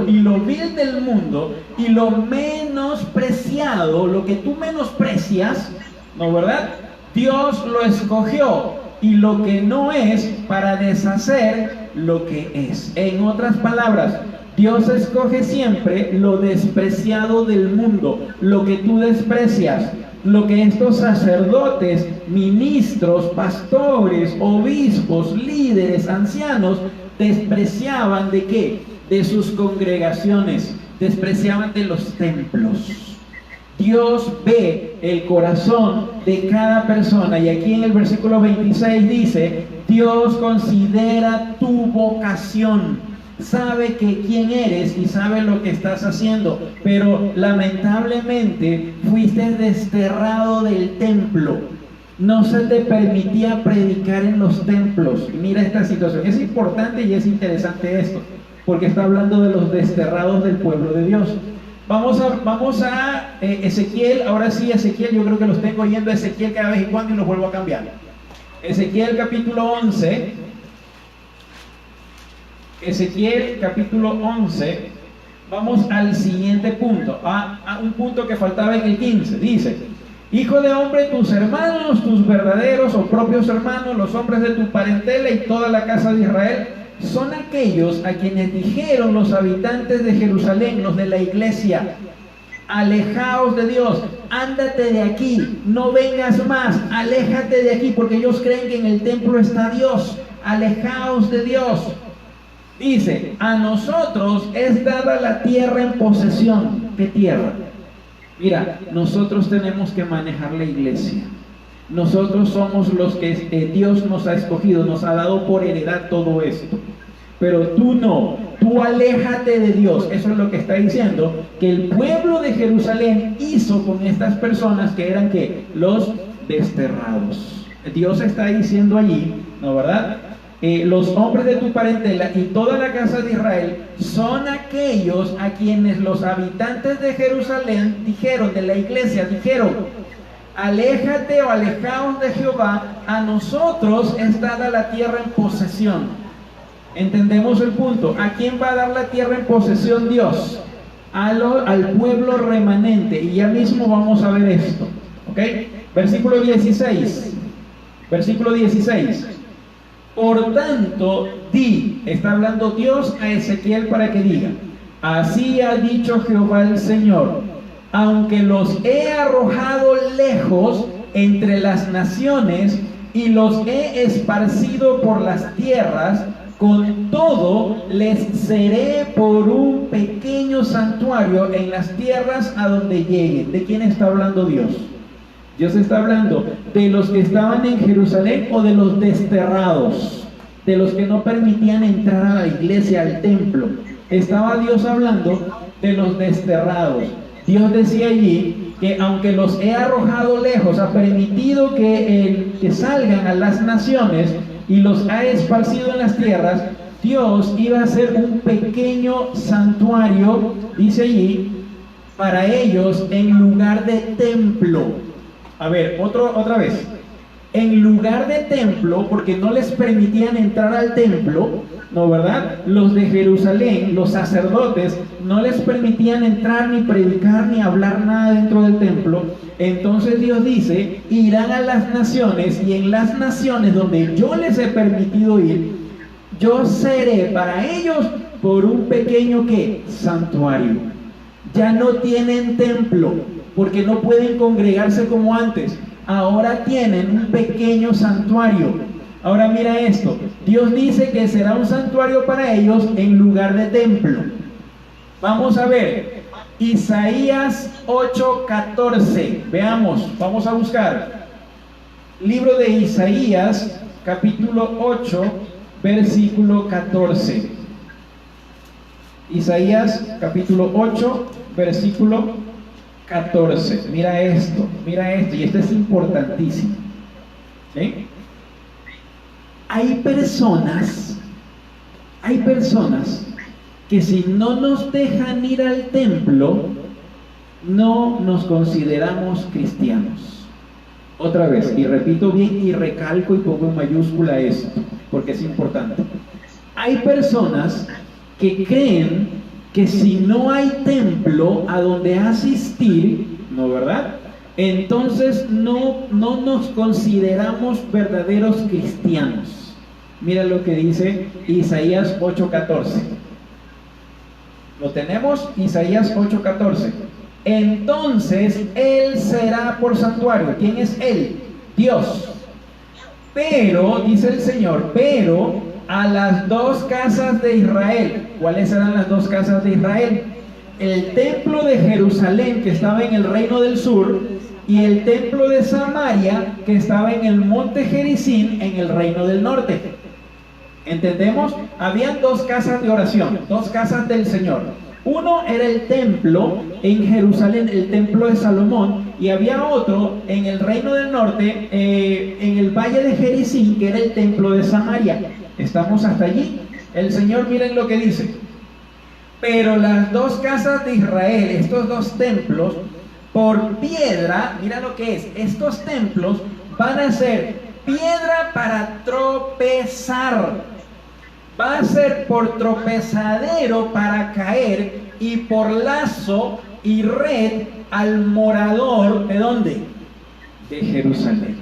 y lo vil del mundo, y lo menospreciado, lo que tú menosprecias, ¿no verdad? Dios lo escogió, y lo que no es, para deshacer lo que es. En otras palabras, Dios escoge siempre lo despreciado del mundo, lo que tú desprecias, lo que estos sacerdotes, ministros, pastores, obispos, líderes, ancianos, despreciaban ¿de qué? De sus congregaciones, despreciaban de los templos. Dios ve el corazón de cada persona, y aquí en el versículo 26 dice: Dios considera tu vocación, sabe que quién eres y sabe lo que estás haciendo, pero lamentablemente fuiste desterrado del templo. No se te permitía predicar en los templos. Mira esta situación, es importante y es interesante esto, porque está hablando de los desterrados del pueblo de Dios. Vamos a Ezequiel. Ahora sí, Ezequiel, yo creo que los tengo yendo a Ezequiel cada vez y cuando y los vuelvo a cambiar. Ezequiel capítulo 11. Ezequiel capítulo 11. Vamos al siguiente punto, a un punto que faltaba en el 15. Dice: hijo de hombre, tus hermanos, tus verdaderos o propios hermanos, los hombres de tu parentela y toda la casa de Israel, son aquellos a quienes dijeron los habitantes de Jerusalén, los de la iglesia: alejaos de Dios, ándate de aquí, no vengas más, aléjate de aquí, porque ellos creen que en el templo está Dios. Alejaos de Dios. Dice: a nosotros es dada la tierra en posesión. ¿Qué tierra? Mira, nosotros tenemos que manejar la iglesia. Nosotros somos los que Dios nos ha escogido, nos ha dado por heredad todo esto. Pero tú no, tú aléjate de Dios. Eso es lo que está diciendo que el pueblo de Jerusalén hizo con estas personas que eran ¿qué? Los desterrados. Dios está diciendo allí, ¿no verdad? Los hombres de tu parentela y toda la casa de Israel son aquellos a quienes los habitantes de Jerusalén dijeron, de la iglesia, dijeron: aléjate o alejaos de Jehová, a nosotros es dada la tierra en posesión. Entendemos el punto. ¿A quién va a dar la tierra en posesión Dios? Al pueblo remanente. Y ya mismo vamos a ver esto. ¿Ok? Versículo 16. Versículo 16. Por tanto, está hablando Dios a Ezequiel para que diga: así ha dicho Jehová el Señor, aunque los he arrojado lejos entre las naciones y los he esparcido por las tierras, con todo les seré por un pequeño santuario en las tierras a donde lleguen. ¿De quién está hablando Dios? Dios está hablando de los que estaban en Jerusalén o de los desterrados, de los que no permitían entrar a la iglesia, al templo. Estaba Dios hablando de los desterrados. Dios decía allí que aunque los he arrojado lejos, ha permitido que salgan a las naciones y los ha esparcido en las tierras, Dios iba a hacer un pequeño santuario, dice allí, para ellos en lugar de templo. A ver, otra vez. En lugar de templo, porque no les permitían entrar al templo, ¿no, verdad? Los de Jerusalén, los sacerdotes, no les permitían entrar, ni predicar, ni hablar nada dentro del templo. Entonces Dios dice: irán a las naciones, y en las naciones donde yo les he permitido ir, yo seré para ellos por un pequeño, ¿qué? Santuario. Ya no tienen templo, porque no pueden congregarse como antes. Ahora tienen un pequeño santuario. Ahora mira esto. Dios dice que será un santuario para ellos en lugar de templo. Vamos a ver. Isaías 8:14. Veamos, vamos a buscar. Libro de Isaías, capítulo 8, versículo 14. Isaías, capítulo 8, versículo 14. Mira esto, y esto es importantísimo. ¿Sí? Hay personas que si no nos dejan ir al templo, no nos consideramos cristianos. Otra vez, y repito bien y recalco y pongo en mayúscula esto, porque es importante. Hay personas que creen que si no hay templo a donde asistir, ¿no, verdad? Entonces no nos consideramos verdaderos cristianos. Mira lo que dice Isaías 8:14. ¿Lo tenemos? Isaías 8:14. Entonces Él será por santuario. ¿Quién es Él? Dios. Pero, dice el Señor, pero a las dos casas de Israel. ¿Cuáles eran las dos casas de Israel? El templo de Jerusalén, que estaba en el reino del sur, y el templo de Samaria, que estaba en el monte Gerizim, en el reino del norte. ¿Entendemos? Habían dos casas de oración, dos casas del Señor. Uno era el templo en Jerusalén, el templo de Salomón, y había otro en el reino del norte, en el valle de Gerizim, que era el templo de Samaria. ¿Estamos hasta allí? El Señor, miren lo que dice: pero las dos casas de Israel, estos dos templos, por piedra, mira lo que es, estos templos van a ser piedra para tropezar, va a ser por tropezadero para caer, y por lazo y red al morador, ¿de dónde? De Jerusalén,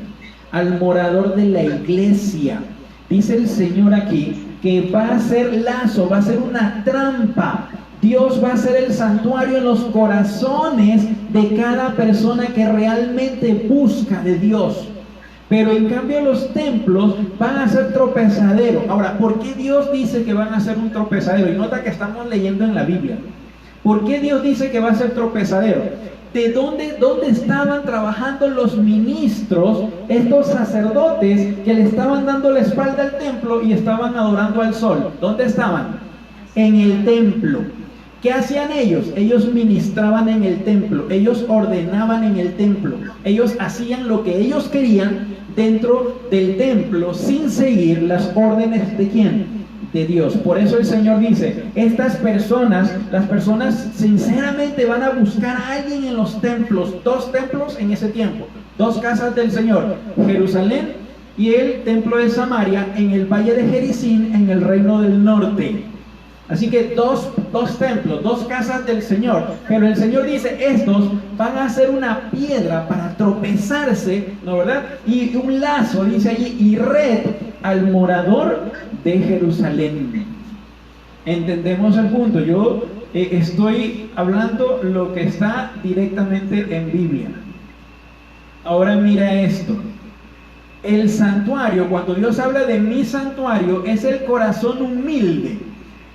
al morador de la iglesia. Dice el Señor aquí que va a ser lazo, va a ser una trampa. Dios va a ser el santuario en los corazones de cada persona que realmente busca de Dios. Pero en cambio los templos van a ser tropezadero. Ahora, ¿por qué Dios dice que van a ser un tropezadero? Y nota que estamos leyendo en la Biblia. ¿Por qué Dios dice que va a ser tropezadero? ¿De dónde estaban trabajando los ministros, estos sacerdotes que le estaban dando la espalda al templo y estaban adorando al sol? ¿Dónde estaban? En el templo. ¿Qué hacían ellos? Ellos ministraban en el templo, ellos ordenaban en el templo, ellos hacían lo que ellos querían dentro del templo sin seguir las órdenes ¿de quién? De Dios. Por eso el Señor dice, estas personas, las personas sinceramente van a buscar a alguien en los templos, dos templos en ese tiempo, dos casas del Señor, Jerusalén y el templo de Samaria en el valle de Gerizim, en el reino del norte. Así que dos templos, dos casas del Señor. Pero el Señor dice, estos van a ser una piedra para tropezarse, ¿no verdad? Y un lazo, dice allí, y red al morador de Jerusalén. Entendemos el punto. Yo estoy hablando lo que está directamente en Biblia. Ahora mira esto. El santuario, cuando Dios habla de mi santuario, es el corazón humilde.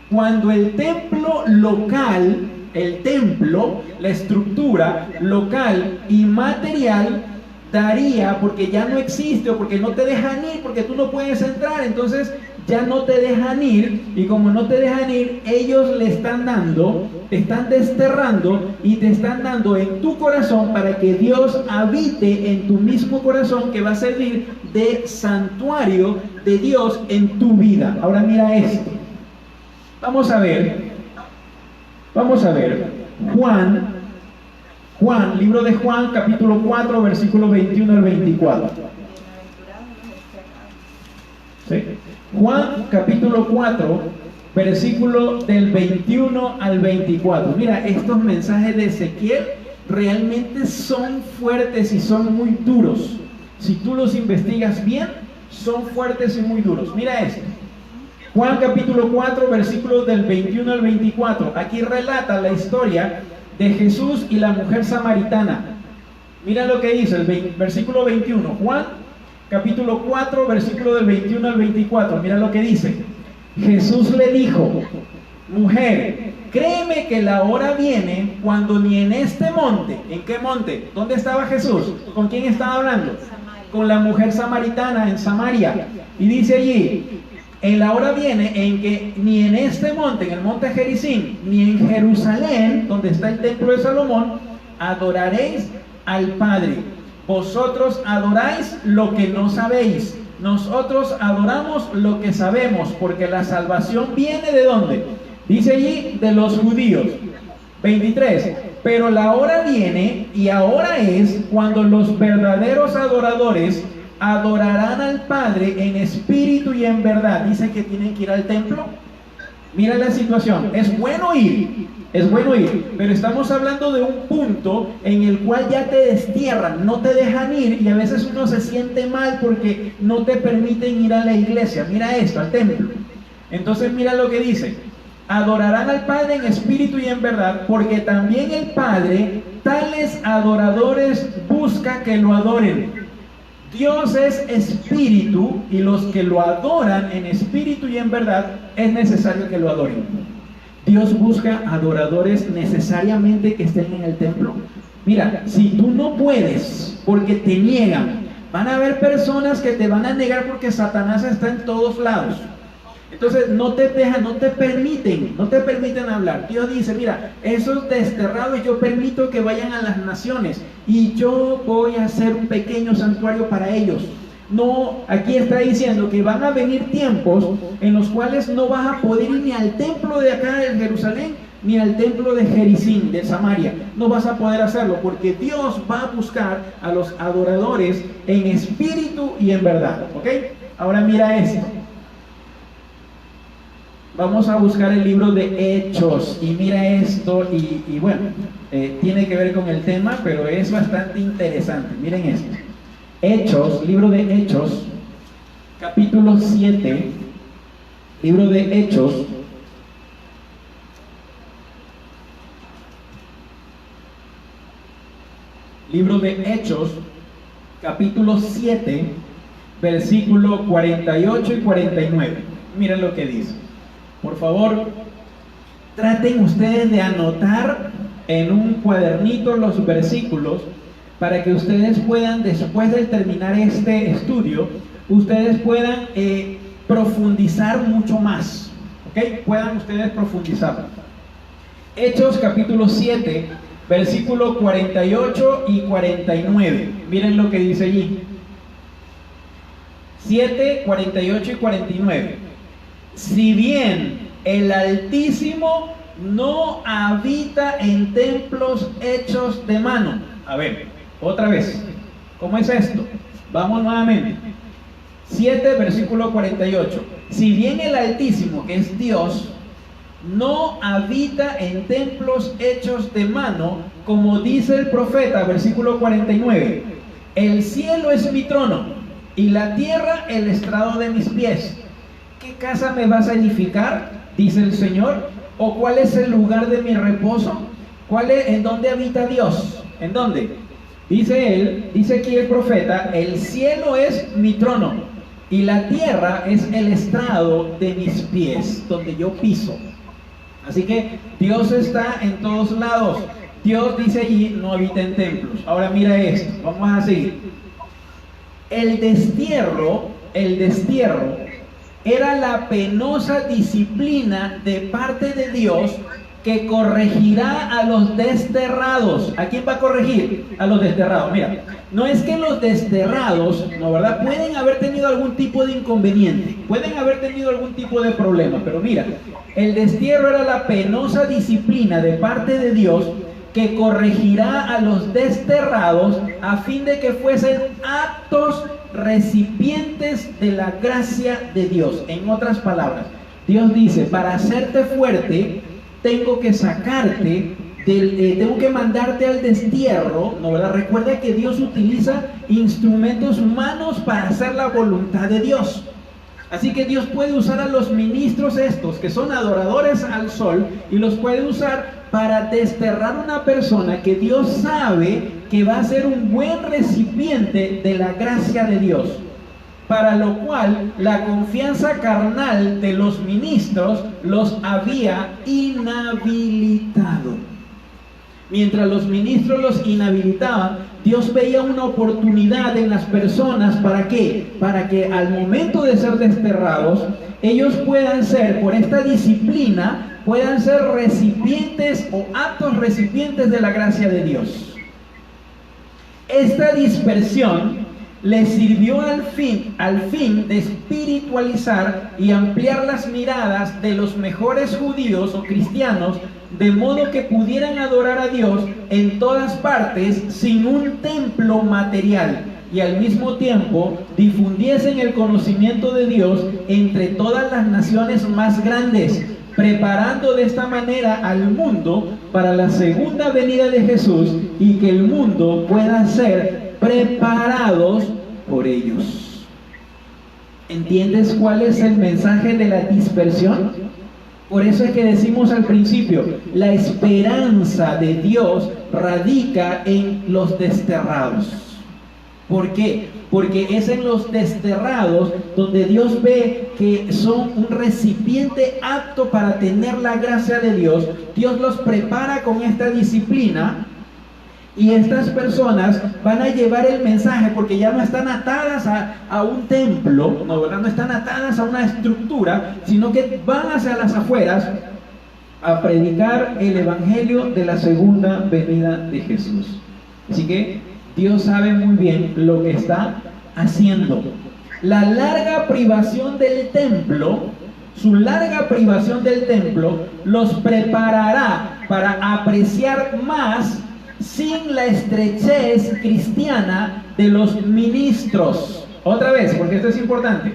Cuando el templo local, la estructura local y material daría, porque ya no existe o porque no te dejan ir, porque tú no puedes entrar, entonces ya no te dejan ir, y como no te dejan ir, ellos le están dando, te están desterrando y te están dando en tu corazón para que Dios habite en tu mismo corazón, que va a servir de santuario de Dios en tu vida. Ahora mira esto. Vamos a ver, Juan, libro de Juan, capítulo 4, versículo 21 al 24. ¿Sí? Juan, capítulo 4, versículo del 21 al 24. Mira, estos mensajes de Ezequiel realmente son fuertes y son muy duros. Si tú los investigas bien, son fuertes y muy duros. Mira esto. Juan capítulo 4, versículos del 21 al 24. Aquí relata la historia de Jesús y la mujer samaritana. Mira lo que dice el versículo 21. Juan capítulo 4, versículo del 21 al 24. Mira lo que dice. Jesús le dijo: mujer, créeme que la hora viene cuando ni en este monte. ¿En qué monte? ¿Dónde estaba Jesús? ¿Con quién estaba hablando? Con la mujer samaritana en Samaria. Y dice allí: en la hora viene en que ni en este monte, en el monte Gerizim, ni en Jerusalén, donde está el templo de Salomón, adoraréis al Padre. Vosotros adoráis lo que no sabéis. Nosotros adoramos lo que sabemos, porque la salvación viene ¿de dónde? Dice allí, de los judíos. 23. Pero la hora viene, y ahora es, cuando los verdaderos adoradores adorarán al Padre en espíritu y en verdad. Dice que tienen que ir al templo. Mira la situación. Es bueno ir, pero estamos hablando de un punto en el cual ya te destierran, no te dejan ir, y a veces uno se siente mal porque no te permiten ir a la iglesia. Mira esto, al templo. Entonces mira lo que dice: adorarán al Padre en espíritu y en verdad, porque también el Padre tales adoradores busca que lo adoren. Dios es espíritu, y los que lo adoran en espíritu y en verdad es necesario que lo adoren. Dios busca adoradores necesariamente que estén en el templo. Mira, si tú no puedes porque te niegan, van a haber personas que te van a negar porque Satanás está en todos lados. Entonces no te dejan, no te permiten hablar. Dios dice: mira, esos desterrados yo permito que vayan a las naciones, y yo voy a hacer un pequeño santuario para ellos. No, aquí está diciendo que van a venir tiempos en los cuales no vas a poder ir ni al templo de acá de Jerusalén, ni al templo de Gerizim, de Samaria. No vas a poder hacerlo, porque Dios va a buscar a los adoradores en espíritu y en verdad. ¿Ok? Ahora mira esto. Vamos a buscar el libro de Hechos, y mira esto, y bueno, tiene que ver con el tema, pero es bastante interesante. Miren esto. Hechos, libro de Hechos, capítulo 7, libro de Hechos, capítulo 7, versículo 48 y 49. Miren lo que dice. Por favor, traten ustedes de anotar en un cuadernito los versículos, para que ustedes puedan, después de terminar este estudio, ustedes puedan profundizar mucho más. ¿Ok? Puedan ustedes profundizar. Hechos capítulo 7, versículo 48 y 49. Miren lo que dice allí. 7, 48 y 49. Si bien el Altísimo no habita en templos hechos de mano. A ver, otra vez. ¿Cómo es esto? Vamos nuevamente. 7, versículo 48. Si bien el Altísimo, que es Dios, no habita en templos hechos de mano, como dice el profeta, versículo 49. El cielo es mi trono y la tierra el estrado de mis pies. ¿Qué casa me vas a edificar? Dice el Señor. ¿O cuál es el lugar de mi reposo? ¿En dónde habita Dios? ¿En dónde? Dice aquí el profeta, el cielo es mi trono y la tierra es el estrado de mis pies, donde yo piso. Así que Dios está en todos lados. Dios, dice allí, no habita en templos. Ahora mira esto, vamos a seguir. El destierro era la penosa disciplina de parte de Dios que corregirá a los desterrados. ¿A quién va a corregir? A los desterrados. Mira, no es que los desterrados, ¿no, verdad? Pueden haber tenido algún tipo de inconveniente, pueden haber tenido algún tipo de problema, pero mira, el destierro era la penosa disciplina de parte de Dios que corregirá a los desterrados a fin de que fuesen aptos recipientes de la gracia de Dios. En otras palabras, Dios dice, para hacerte fuerte, tengo que sacarte, tengo que mandarte al destierro, ¿no, verdad? Recuerda que Dios utiliza instrumentos humanos para hacer la voluntad de Dios. Así que Dios puede usar a los ministros estos, que son adoradores al sol, y los puede usar para desterrar a una persona que Dios sabe que va a ser un buen recipiente de la gracia de Dios. Para lo cual la confianza carnal de los ministros los había inhabilitado. Mientras los ministros los inhabilitaban, Dios veía una oportunidad en las personas. ¿Para qué? Para que al momento de ser desterrados, ellos puedan ser, por esta disciplina, puedan ser recipientes o aptos recipientes de la gracia de Dios. Esta dispersión les sirvió al fin de espiritualizar y ampliar las miradas de los mejores judíos o cristianos, de modo que pudieran adorar a Dios en todas partes sin un templo material, y al mismo tiempo difundiesen el conocimiento de Dios entre todas las naciones más grandes, preparando de esta manera al mundo para la segunda venida de Jesús, y que el mundo pueda ser preparados por ellos. ¿Entiendes cuál es el mensaje de la dispersión? Por eso es que decimos al principio, la esperanza de Dios radica en los desterrados. ¿Por qué? Porque es en los desterrados donde Dios ve que son un recipiente apto para tener la gracia de Dios. Dios los prepara con esta disciplina, y estas personas van a llevar el mensaje, porque ya no están atadas a un templo, ¿no, verdad? No están atadas a una estructura, sino que van hacia las afueras a predicar el evangelio de la segunda venida de Jesús. Así que Dios sabe muy bien lo que está haciendo. La larga privación del templo, su larga privación del templo, los preparará para apreciar más sin la estrechez cristiana de los ministros. Otra vez, porque esto es importante.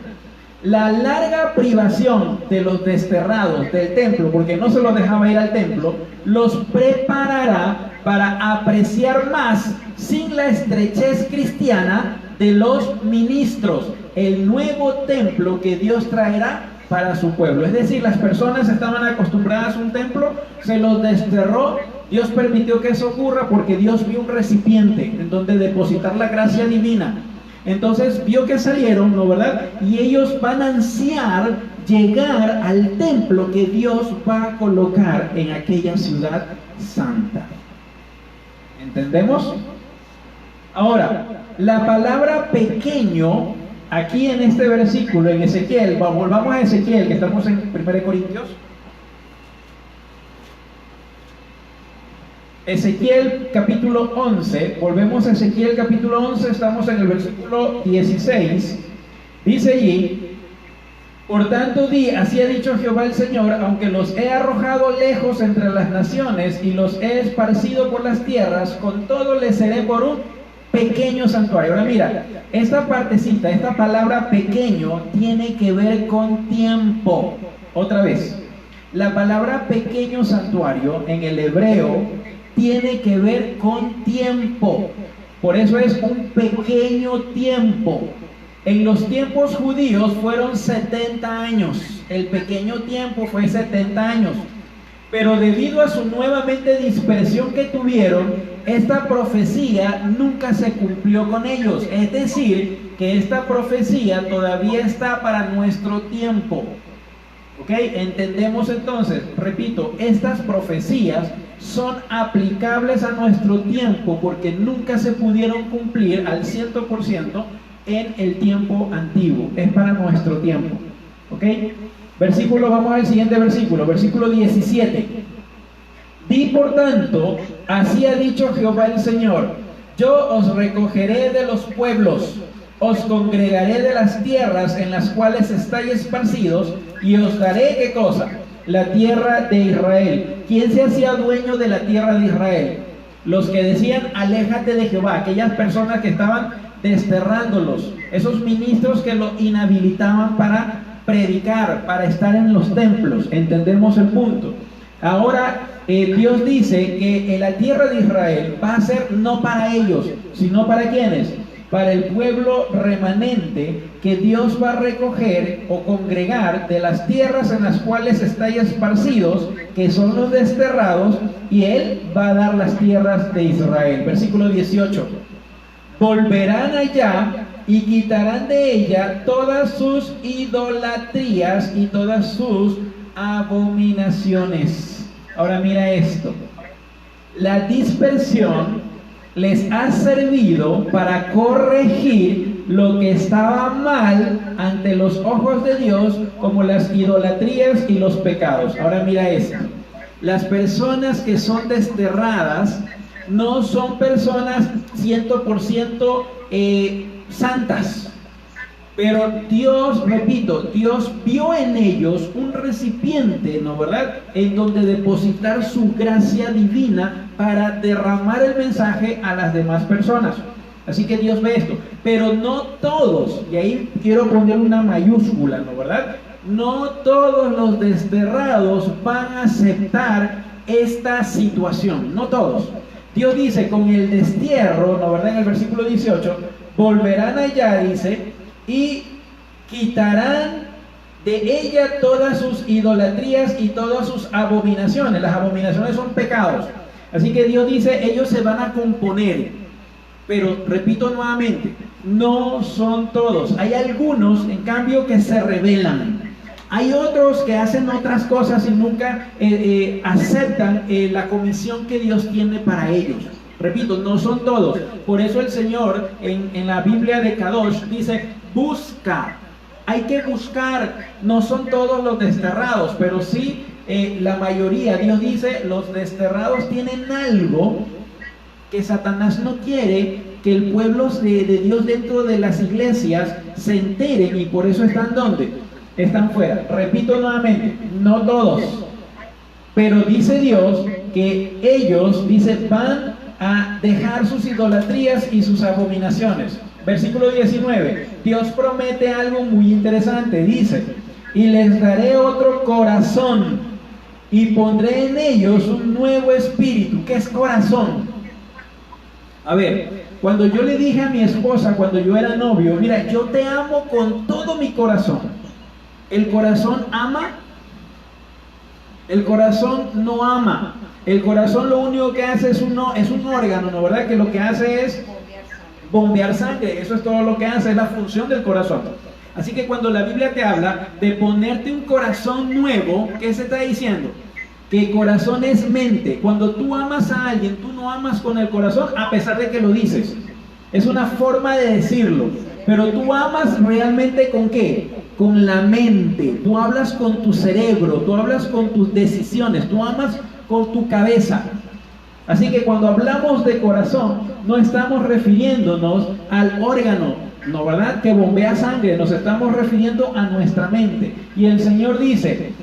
La larga privación de los desterrados del templo, porque no se los dejaba ir al templo, los preparará para apreciar más sin la estrechez cristiana de los ministros, el nuevo templo que Dios traerá para su pueblo. Es decir, las personas estaban acostumbradas a un templo, se los desterró. Dios permitió que eso ocurra porque Dios vio un recipiente en donde depositar la gracia divina. Entonces vio que salieron, ¿no, verdad? Y ellos van a ansiar llegar al templo que Dios va a colocar en aquella ciudad santa. ¿Entendemos? Ahora, la palabra pequeño, aquí en este versículo, en Ezequiel, volvamos a Ezequiel, que estamos en 1 Corintios. Ezequiel capítulo 11, volvemos a Ezequiel capítulo 11, estamos en el versículo 16, dice allí: por tanto así ha dicho Jehová el Señor, aunque los he arrojado lejos entre las naciones y los he esparcido por las tierras, con todo les seré por un pequeño santuario. Ahora mira, esta partecita, esta palabra pequeño tiene que ver con tiempo. Otra vez, la palabra pequeño santuario en el hebreo tiene que ver con tiempo. Por eso es un pequeño tiempo. En los tiempos judíos fueron 70 años. El pequeño tiempo fue 70 años. Pero debido a su nuevamente dispersión que tuvieron, esta profecía nunca se cumplió con ellos. Es decir, que esta profecía todavía está para nuestro tiempo. ¿Ok? Entendemos entonces, repito, estas profecías son aplicables a nuestro tiempo porque nunca se pudieron cumplir al 100% en el tiempo antiguo. Es para nuestro tiempo. ¿Ok? Versículo, vamos al siguiente versículo, versículo 17. Di por tanto, así ha dicho Jehová el Señor, yo os recogeré de los pueblos, os congregaré de las tierras en las cuales estáis esparcidos, y os daré, ¿qué cosa? La tierra de Israel. ¿Quién se hacía dueño de la tierra de Israel? Los que decían, aléjate de Jehová, aquellas personas que estaban desterrándolos, esos ministros que lo inhabilitaban para predicar, para estar en los templos. Entendemos el punto. Ahora Dios dice que la tierra de Israel va a ser no para ellos, sino para ¿quiénes? Para el pueblo remanente que Dios va a recoger o congregar de las tierras en las cuales estáis esparcidos, que son los desterrados, y Él va a dar las tierras de Israel. Versículo 18. Volverán allá y quitarán de ella todas sus idolatrías y todas sus abominaciones. Ahora mira esto. La dispersión les ha servido para corregir lo que estaba mal ante los ojos de Dios, como las idolatrías y los pecados. Ahora mira esto. Las personas que son desterradas no son personas 100% santas. Pero Dios, repito, Dios vio en ellos un recipiente, ¿no verdad?, en donde depositar su gracia divina para derramar el mensaje a las demás personas. Así que Dios ve esto. Pero no todos, y ahí quiero poner una mayúscula, ¿no verdad? No todos los desterrados van a aceptar esta situación, no todos. Dios dice, con el destierro, ¿no verdad?, en el versículo 18, volverán allá, dice, y quitarán de ella todas sus idolatrías y todas sus abominaciones. Las abominaciones son pecados. Así que Dios dice, ellos se van a componer. Pero, repito nuevamente, no son todos. Hay algunos, en cambio, que se rebelan. Hay otros que hacen otras cosas y nunca aceptan la comisión que Dios tiene para ellos. Repito, no son todos. Por eso el Señor en la Biblia de Kadosh dice, busca. Hay que buscar. No son todos los desterrados, pero sí la mayoría. Dios dice, los desterrados tienen algo que Satanás no quiere que el pueblo de Dios dentro de las iglesias se enteren, y por eso están ¿dónde? Están fuera. Repito nuevamente, no todos. Pero dice Dios que ellos, dice, van a dejar sus idolatrías y sus abominaciones. Versículo 19. Dios promete algo muy interesante. Dice, y les daré otro corazón y pondré en ellos un nuevo espíritu. ¿Qué es corazón? A ver, cuando yo le dije a mi esposa cuando yo era novio, mira, yo te amo con todo mi corazón. ¿El corazón ama? El corazón no ama. El corazón lo único que hace es un órgano, ¿no verdad? Que lo que hace es bombear sangre. Eso es todo lo que hace, es la función del corazón. Así que cuando la Biblia te habla de ponerte un corazón nuevo, ¿qué se está diciendo? Que corazón es mente. Cuando tú amas a alguien, tú no amas con el corazón a pesar de que lo dices. Es una forma de decirlo. Pero tú amas realmente ¿con qué? Con la mente. Tú hablas con tu cerebro, tú hablas con tus decisiones, tú amas con tu cabeza. Así que cuando hablamos de corazón, no estamos refiriéndonos al órgano, ¿no verdad?, que bombea sangre. Nos estamos refiriendo a nuestra mente. Y el Señor dice,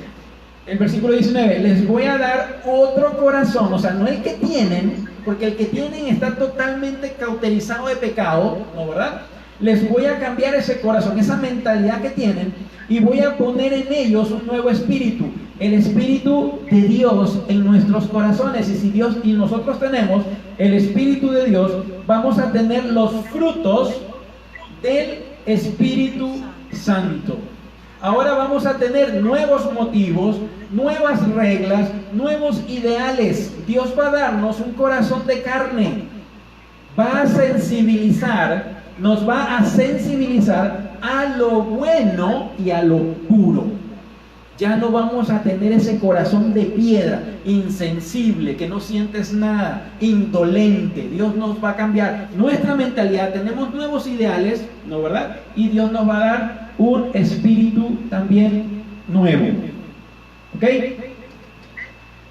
el versículo 19, les voy a dar otro corazón, o sea, no el que tienen, porque el que tienen está totalmente cauterizado de pecado, ¿no, verdad? Les voy a cambiar ese corazón, esa mentalidad que tienen, y voy a poner en ellos un nuevo espíritu, el espíritu de Dios en nuestros corazones. Y si Dios y nosotros tenemos el espíritu de Dios, vamos a tener los frutos del Espíritu Santo. Ahora vamos a tener nuevos motivos, nuevas reglas, nuevos ideales. Dios va a darnos un corazón de carne. Va a sensibilizar, nos va a sensibilizar a lo bueno y a lo puro. Ya no vamos a tener ese corazón de piedra, insensible, que no sientes nada, indolente. Dios nos va a cambiar nuestra mentalidad, tenemos nuevos ideales, ¿no, verdad? Y Dios nos va a dar un espíritu también nuevo. ¿Ok?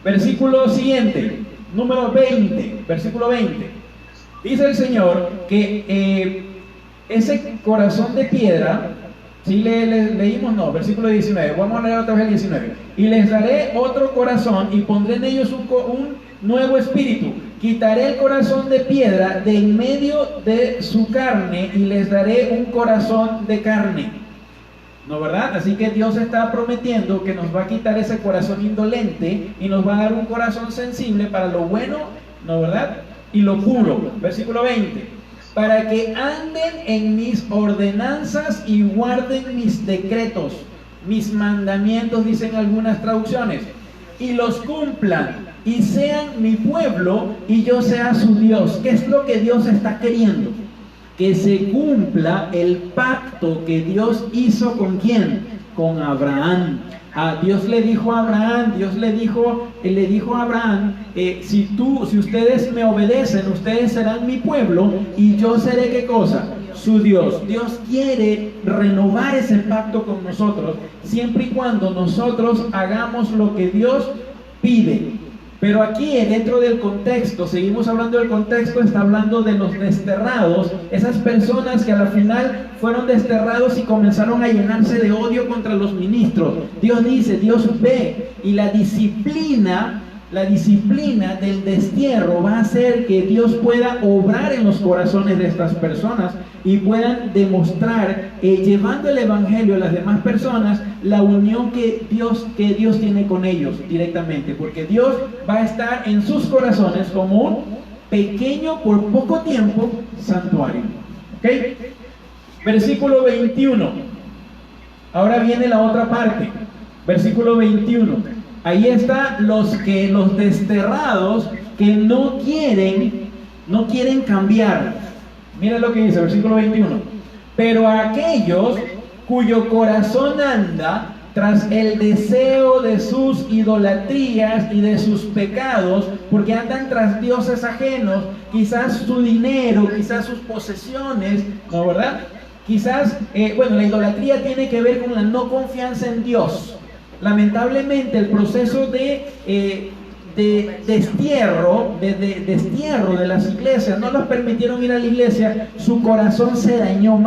Versículo siguiente, número 20, versículo 20. Dice el Señor que ese corazón de piedra, si leímos, no, versículo 19, vamos a leer otra vez el 19. Y les daré otro corazón y pondré en ellos un nuevo espíritu. Quitaré el corazón de piedra de en medio de su carne y les daré un corazón de carne. ¿No, verdad? Así que Dios está prometiendo que nos va a quitar ese corazón indolente y nos va a dar un corazón sensible para lo bueno, ¿no, verdad? Y lo puro. Versículo 20. Para que anden en mis ordenanzas y guarden mis decretos, mis mandamientos, dicen algunas traducciones, y los cumplan, y sean mi pueblo, y yo sea su Dios. ¿Qué es lo que Dios está queriendo? Que se cumpla el pacto que Dios hizo ¿con quién? Con Abraham. Dios le dijo a Abraham, le dijo a Abraham, si ustedes me obedecen, ustedes serán mi pueblo y yo seré ¿qué cosa? Su Dios. Dios quiere renovar ese pacto con nosotros, siempre y cuando nosotros hagamos lo que Dios pide. Pero aquí dentro del contexto, seguimos hablando del contexto, está hablando de los desterrados, esas personas que a la final fueron desterrados y comenzaron a llenarse de odio contra los ministros. Dios dice, Dios ve, y la disciplina del destierro va a hacer que Dios pueda obrar en los corazones de estas personas y puedan demostrar, llevando el evangelio a las demás personas, la unión que Dios tiene con ellos directamente, porque Dios va a estar en sus corazones como un pequeño, por poco tiempo, santuario. ¿Ok? Versículo 21. Ahora viene la otra parte. Versículo 21. Ahí están los desterrados que no quieren cambiar. Mira lo que dice, versículo 21. Pero aquellos cuyo corazón anda tras el deseo de sus idolatrías y de sus pecados, porque andan tras dioses ajenos, quizás su dinero, quizás sus posesiones, ¿no, verdad? Quizás, la idolatría tiene que ver con la no confianza en Dios. Lamentablemente el proceso de destierro de las iglesias, no los permitieron ir a la iglesia, su corazón se dañó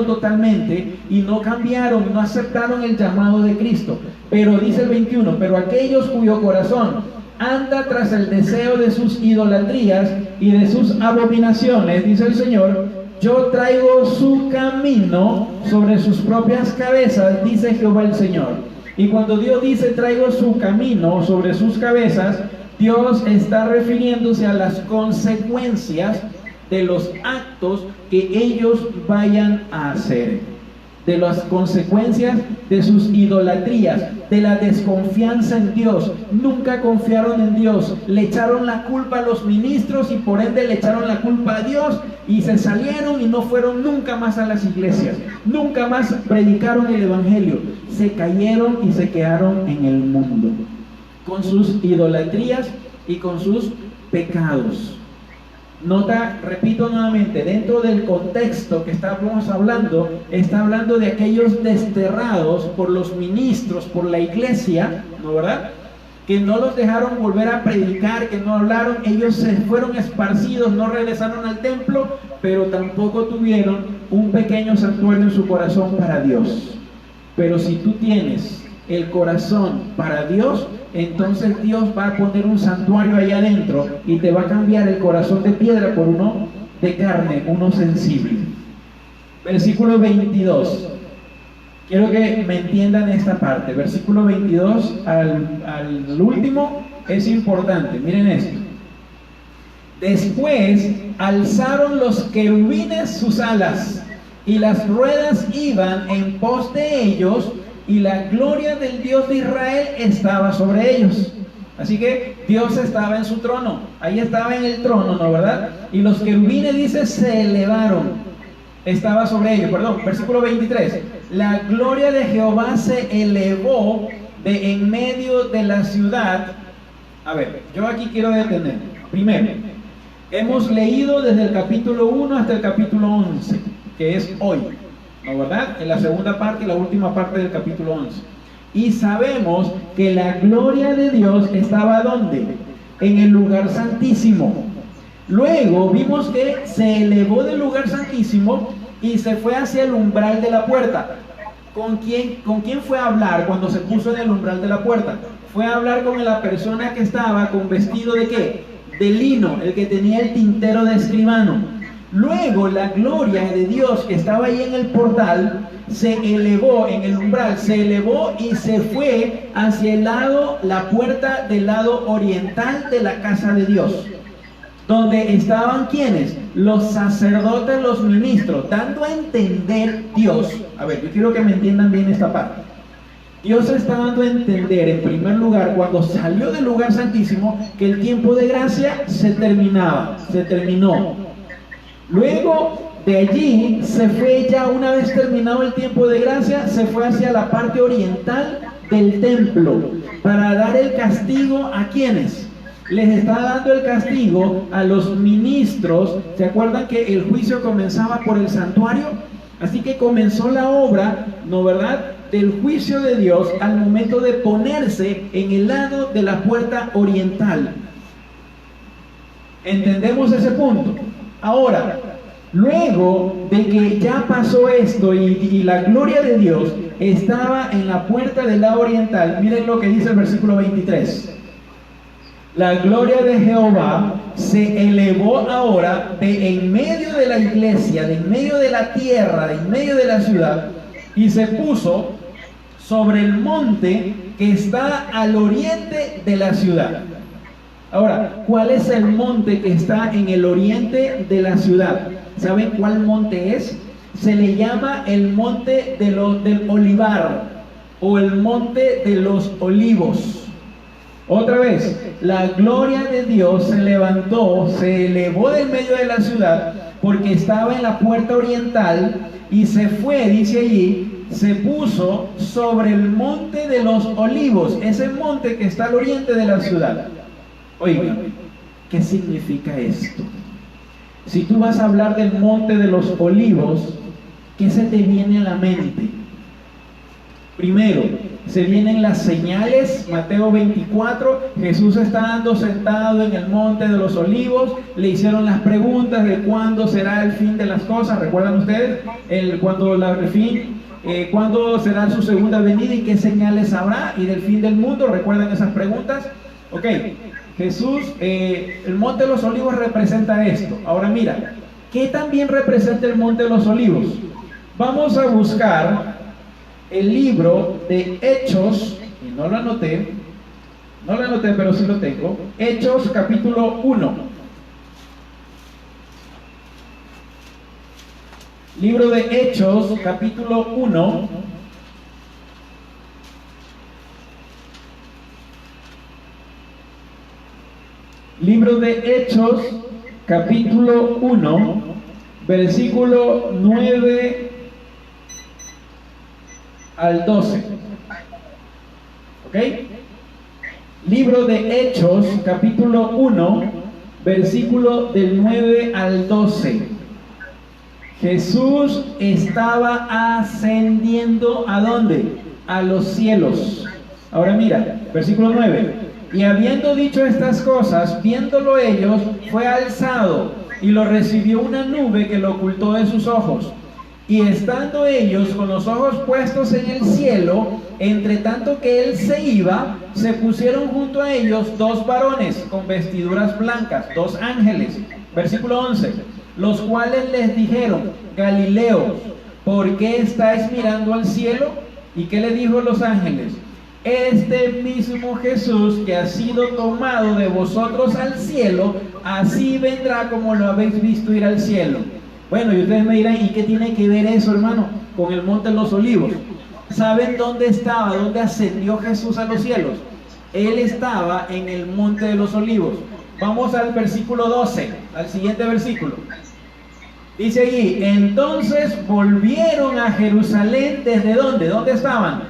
totalmente y no cambiaron, no aceptaron el llamado de Cristo. Pero dice el 21, pero aquellos cuyo corazón anda tras el deseo de sus idolatrías y de sus abominaciones, dice el Señor, yo traigo su camino sobre sus propias cabezas, dice Jehová el Señor. Y cuando Dios dice traigo su camino sobre sus cabezas, Dios está refiriéndose a las consecuencias de los actos que ellos vayan a hacer, de las consecuencias de sus idolatrías, de la desconfianza en Dios. Nunca confiaron en Dios, le echaron la culpa a los ministros y por ende le echaron la culpa a Dios y se salieron y no fueron nunca más a las iglesias, nunca más predicaron el evangelio, se cayeron y se quedaron en el mundo con sus idolatrías y con sus pecados. Nota, repito nuevamente, dentro del contexto que estamos hablando, está hablando de aquellos desterrados por los ministros, por la iglesia, ¿no, verdad? Que no los dejaron volver a predicar, que no hablaron, ellos se fueron esparcidos, no regresaron al templo, pero tampoco tuvieron un pequeño santuario en su corazón para Dios. Pero si tú tienes el corazón para Dios, entonces Dios va a poner un santuario ahí adentro y te va a cambiar el corazón de piedra por uno de carne, uno sensible. Versículo 22. Quiero que me entiendan esta parte. Versículo 22 al último es importante. Miren esto. Después alzaron los querubines sus alas, y las ruedas iban en pos de ellos, y la gloria del Dios de Israel estaba sobre ellos. Así que Dios estaba en su trono, ahí estaba en el trono, ¿no verdad? Y los querubines, dice, se elevaron, estaba sobre ellos, perdón, versículo 23. La gloria de Jehová se elevó de en medio de la ciudad. A ver, yo aquí quiero detener. Primero, hemos leído desde el capítulo 1 hasta el capítulo 11, que es hoy, ¿no verdad? En la segunda parte y la última parte del capítulo 11. Y sabemos que la gloria de Dios estaba ¿dónde? En el lugar santísimo. Luego vimos que se elevó del lugar santísimo y se fue hacia el umbral de la puerta. ¿Con quién fue a hablar cuando se puso en el umbral de la puerta? Fue a hablar con la persona que estaba con vestido de ¿qué? De lino, el que tenía el tintero de escribano. Luego la gloria de Dios que estaba ahí en el portal se elevó en el umbral, se elevó y se fue hacia el lado, la puerta del lado oriental de la casa de Dios, donde estaban ¿quiénes? Los sacerdotes, los ministros, dando a entender Dios. A ver, yo quiero que me entiendan bien esta parte. Dios está dando a entender, en primer lugar, cuando salió del lugar santísimo, que el tiempo de gracia se terminó. Luego de allí se fue, ya una vez terminado el tiempo de gracia, se fue hacia la parte oriental del templo para dar el castigo a ¿quiénes? Les está dando el castigo a los ministros. ¿Se acuerdan que el juicio comenzaba por el santuario? Así que comenzó la obra, ¿no verdad?, del juicio de Dios al momento de ponerse en el lado de la puerta oriental. ¿Entendemos ese punto? Ahora, luego de que ya pasó esto y la gloria de Dios estaba en la puerta del lado oriental, miren lo que dice el versículo 23. La gloria de Jehová se elevó ahora de en medio de la iglesia, de en medio de la tierra, de en medio de la ciudad, y se puso sobre el monte que está al oriente de la ciudad. Ahora, ¿cuál es el monte que está en el oriente de la ciudad? ¿Saben cuál monte es? Se le llama el monte del Olivar o el monte de los olivos. Otra vez, la gloria de Dios se levantó, se elevó del medio de la ciudad porque estaba en la puerta oriental y se fue, dice allí, se puso sobre el monte de los olivos, ese monte que está al oriente de la ciudad. Oigan, ¿qué significa esto? Si tú vas a hablar del monte de los olivos, ¿qué se te viene a la mente? Primero, se vienen las señales. Mateo 24, Jesús está sentado en el monte de los olivos, le hicieron las preguntas de cuándo será el fin de las cosas. ¿Recuerdan ustedes? ¿Cuándo será su segunda venida y qué señales habrá? Y del fin del mundo, ¿recuerdan esas preguntas? Ok, Jesús, el monte de los olivos representa esto. Ahora mira, ¿qué también representa el monte de los olivos? Vamos a buscar el libro de Hechos, y no lo anoté, pero sí lo tengo. Hechos capítulo 1. Libro de Hechos capítulo 1. Libro de Hechos capítulo 1, versículo 9 al 12. ¿Ok? Libro de Hechos capítulo 1, versículo del 9 al 12. Jesús estaba ascendiendo ¿a dónde? A los cielos. Ahora mira, versículo 9. Y habiendo dicho estas cosas, viéndolo ellos, fue alzado y lo recibió una nube que lo ocultó de sus ojos. Y estando ellos con los ojos puestos en el cielo, entre tanto que él se iba, se pusieron junto a ellos dos varones con vestiduras blancas, dos ángeles. Versículo 11. Los cuales les dijeron: Galileos, ¿por qué estáis mirando al cielo? ¿Y qué le dijo los ángeles? Este mismo Jesús que ha sido tomado de vosotros al cielo, así vendrá como lo habéis visto ir al cielo. Bueno, y ustedes me dirán, ¿y qué tiene que ver eso, hermano, con el Monte de los Olivos? ¿Saben dónde estaba, dónde ascendió Jesús a los cielos? Él estaba en el Monte de los Olivos. Vamos al versículo 12, al siguiente versículo. Dice allí: entonces volvieron a Jerusalén. ¿Desde dónde? ¿Dónde estaban?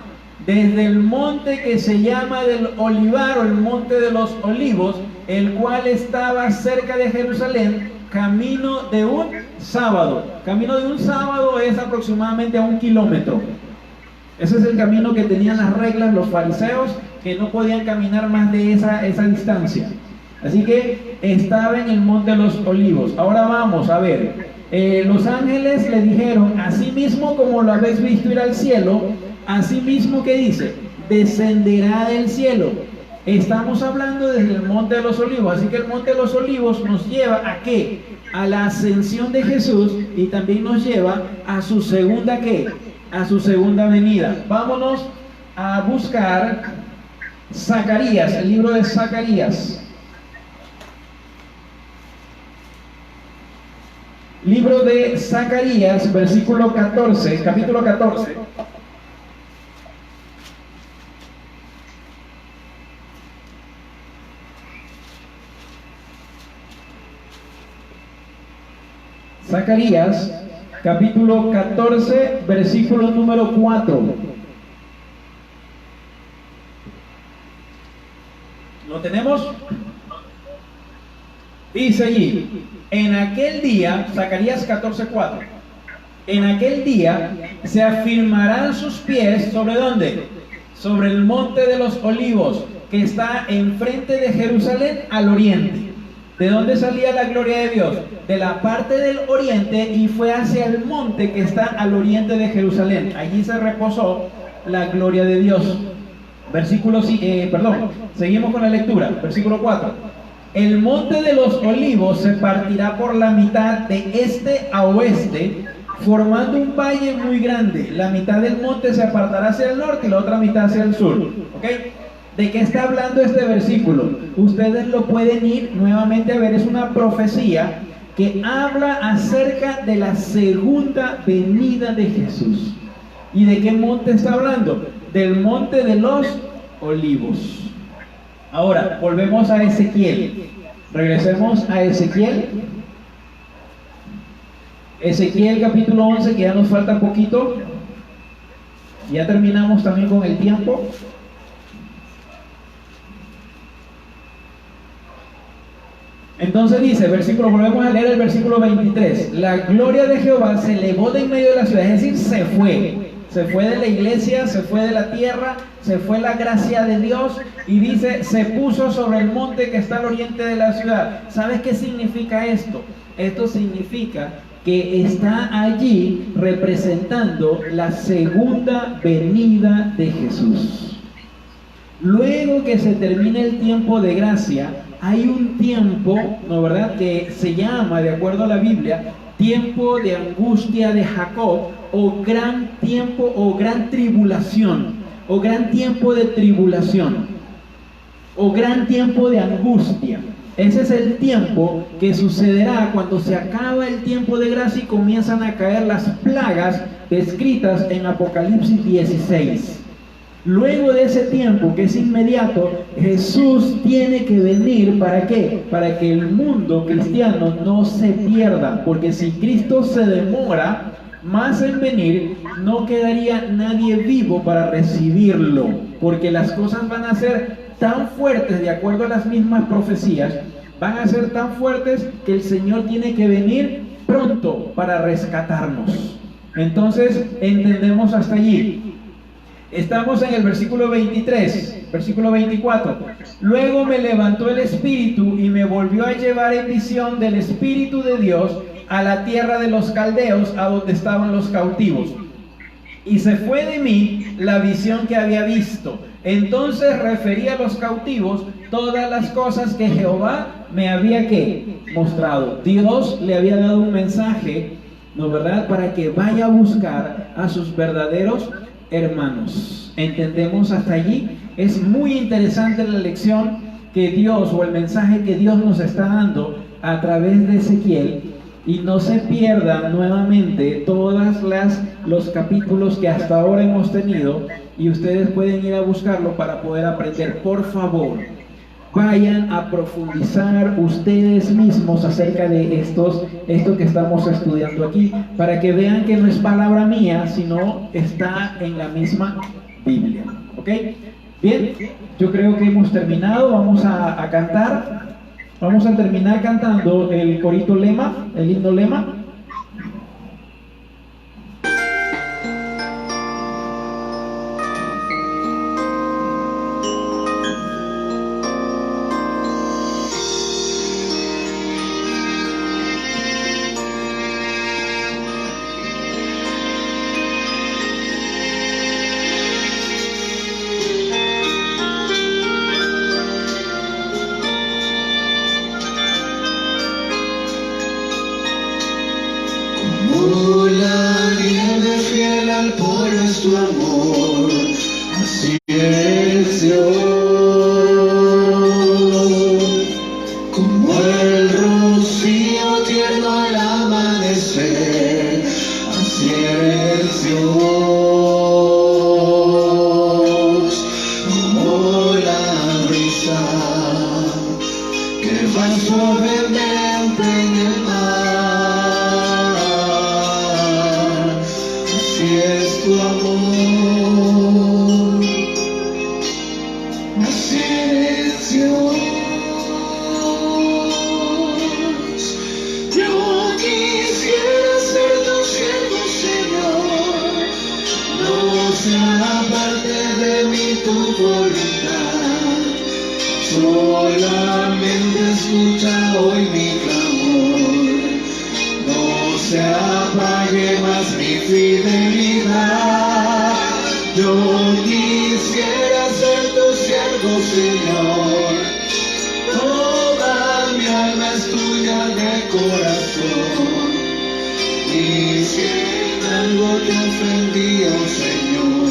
Desde el monte que se llama del Olivar, o el Monte de los Olivos, el cual estaba cerca de Jerusalén, camino de un sábado. Camino de un sábado es aproximadamente a 1 kilómetro. Ese es el camino que tenían las reglas los fariseos, que no podían caminar más de esa distancia. Así que estaba en el Monte de los Olivos. Ahora vamos a ver. Los ángeles le dijeron: así mismo como lo habéis visto ir al cielo, así mismo, ¿qué dice? Descenderá del cielo. Estamos hablando desde el Monte de los Olivos, así que el Monte de los Olivos nos lleva ¿a qué? A la ascensión de Jesús, y también nos lleva a su segunda ¿qué? A su segunda venida. Vámonos a buscar Zacarías, el libro de Zacarías. Libro de Zacarías, versículo 14, capítulo 14. Zacarías, capítulo 14, versículo número 4. ¿Lo tenemos? Dice allí: en aquel día, Zacarías 14:4, en aquel día se afirmarán sus pies, ¿sobre dónde? Sobre el Monte de los Olivos, que está enfrente de Jerusalén, al oriente. ¿De dónde salía la gloria de Dios? De la parte del oriente, y fue hacia el monte que está al oriente de Jerusalén. Allí se reposó la gloria de Dios. Seguimos con la lectura. Versículo 4. El monte de los olivos se partirá por la mitad de este a oeste, formando un valle muy grande. La mitad del monte se apartará hacia el norte y la otra mitad hacia el sur. ¿Ok? ¿De qué está hablando este versículo? Ustedes lo pueden ir nuevamente a ver. Es una profecía que habla acerca de la segunda venida de Jesús. ¿Y de qué monte está hablando? Del Monte de los Olivos. Ahora, volvemos a Ezequiel. Regresemos a Ezequiel. Ezequiel capítulo 11, que ya nos falta poquito. Ya terminamos también con el tiempo. Entonces dice, volvemos a leer el versículo 23. La gloria de Jehová se elevó de en medio de la ciudad, es decir, se fue de la iglesia, se fue de la tierra, se fue la gracia de Dios, y dice, se puso sobre el monte que está al oriente de la ciudad. ¿Sabes qué significa esto? Esto significa que está allí representando la segunda venida de Jesús. Luego que se termine el tiempo de gracia, hay un tiempo, ¿no verdad?, que se llama, de acuerdo a la Biblia, tiempo de angustia de Jacob, o gran tiempo, o gran tribulación, o gran tiempo de tribulación, o gran tiempo de angustia. Ese es el tiempo que sucederá cuando se acaba el tiempo de gracia y comienzan a caer las plagas descritas en Apocalipsis 16. Luego de ese tiempo, que es inmediato, Jesús tiene que venir. ¿Para qué? Para que el mundo cristiano no se pierda, porque si Cristo se demora más en venir, no quedaría nadie vivo para recibirlo, porque las cosas van a ser tan fuertes, de acuerdo a las mismas profecías, van a ser tan fuertes que el Señor tiene que venir pronto para rescatarnos. Entonces, entendemos hasta allí. Estamos en el versículo 23, versículo 24. Luego me levantó el Espíritu y me volvió a llevar en visión del Espíritu de Dios, a la tierra de los caldeos, a donde estaban los cautivos. Y se fue de mí la visión que había visto. Entonces referí a los cautivos todas las cosas que Jehová me había mostrado. Dios le había dado un mensaje, ¿no verdad?, para que vaya a buscar a sus verdaderos hermanos. ¿Entendemos hasta allí? Es muy interesante la lección que Dios, o el mensaje que Dios nos está dando a través de Ezequiel. Y no se pierdan nuevamente todos los capítulos que hasta ahora hemos tenido, y ustedes pueden ir a buscarlo para poder aprender. Por favor, vayan a profundizar ustedes mismos acerca de esto que estamos estudiando aquí, para que vean que no es palabra mía, sino está en la misma Biblia. ¿Ok? Bien, yo creo que hemos terminado. Vamos a cantar. Vamos a terminar cantando el corito lema, el himno lema. Tu amor, así es Dios, como el rocío tierno al amanecer, así es Dios, como la brisa que va suavemente en el mar, así es tu amor. Solamente escucha hoy mi clamor, no se apague más mi fidelidad. Yo quisiera ser tu siervo, Señor, toda mi alma es tuya de corazón, y si en algo te ofendí, oh Señor,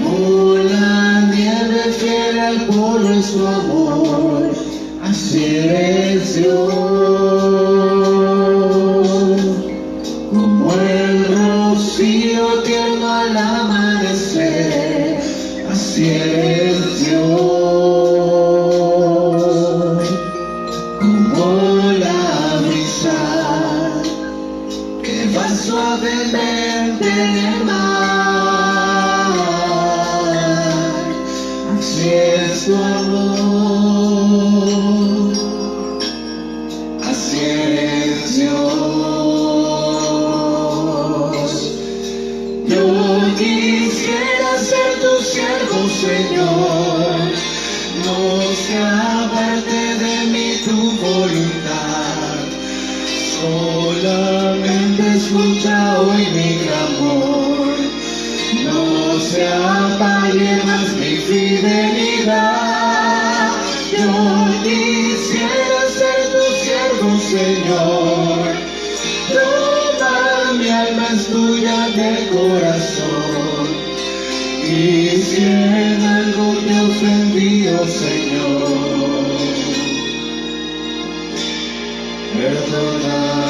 como la nieve fiel al polvo es su amor, así es Dios, como el rocío tierno al amanecer, así es Dios. Suavemente en el mar, así es tu amor, así es Dios. Yo quisiera ser tu siervo, Señor, no se aparte de mí tu voluntad, solamente escucha hoy mi clamor, no se apague más mi fidelidad. Yo quisiera ser tu siervo, Señor, toda mi alma es tuya de corazón, y si en algo te ofendí, oh Señor, perdóname.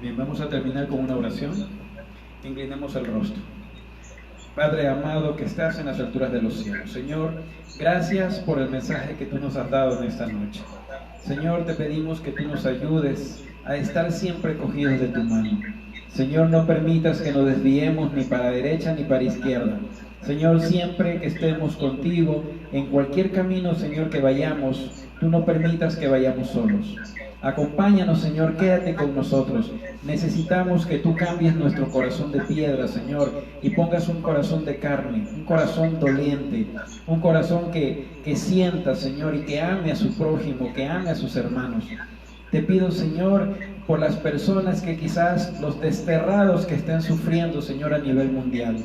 Bien, vamos a terminar con una oración. Inclinemos el rostro. Padre amado que estás en las alturas de los cielos, Señor, gracias por el mensaje que tú nos has dado en esta noche. Señor, te pedimos que tú nos ayudes a estar siempre cogidos de tu mano. Señor, no permitas que nos desviemos ni para derecha ni para izquierda, Señor, siempre que estemos contigo, en cualquier camino, Señor, que vayamos, tú no permitas que vayamos solos. Acompáñanos, Señor, quédate con nosotros. Necesitamos que tú cambies nuestro corazón de piedra, Señor, y pongas un corazón de carne, un corazón doliente, un corazón que sienta, Señor, y que ame a su prójimo, que ame a sus hermanos. Te pido, Señor, por las personas que quizás, los desterrados que estén sufriendo, Señor, a nivel mundial.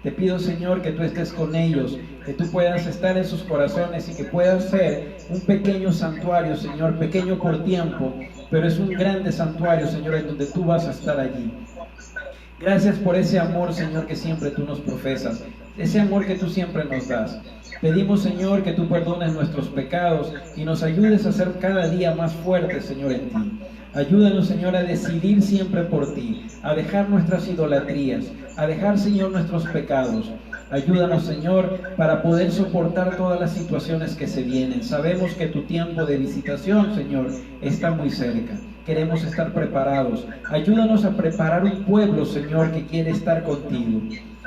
Te pido, Señor, que tú estés con ellos, que tú puedas estar en sus corazones y que puedas ser un pequeño santuario, Señor, pequeño por tiempo, pero es un grande santuario, Señor, en donde tú vas a estar allí. Gracias por ese amor, Señor, que siempre tú nos profesas, ese amor que tú siempre nos das. Pedimos, Señor, que tú perdones nuestros pecados y nos ayudes a ser cada día más fuertes, Señor, en ti. Ayúdanos, Señor, a decidir siempre por ti, a dejar nuestras idolatrías, a dejar, Señor, nuestros pecados. Ayúdanos, Señor, para poder soportar todas las situaciones que se vienen. Sabemos que tu tiempo de visitación, Señor, está muy cerca. Queremos estar preparados. Ayúdanos a preparar un pueblo, Señor, que quiere estar contigo.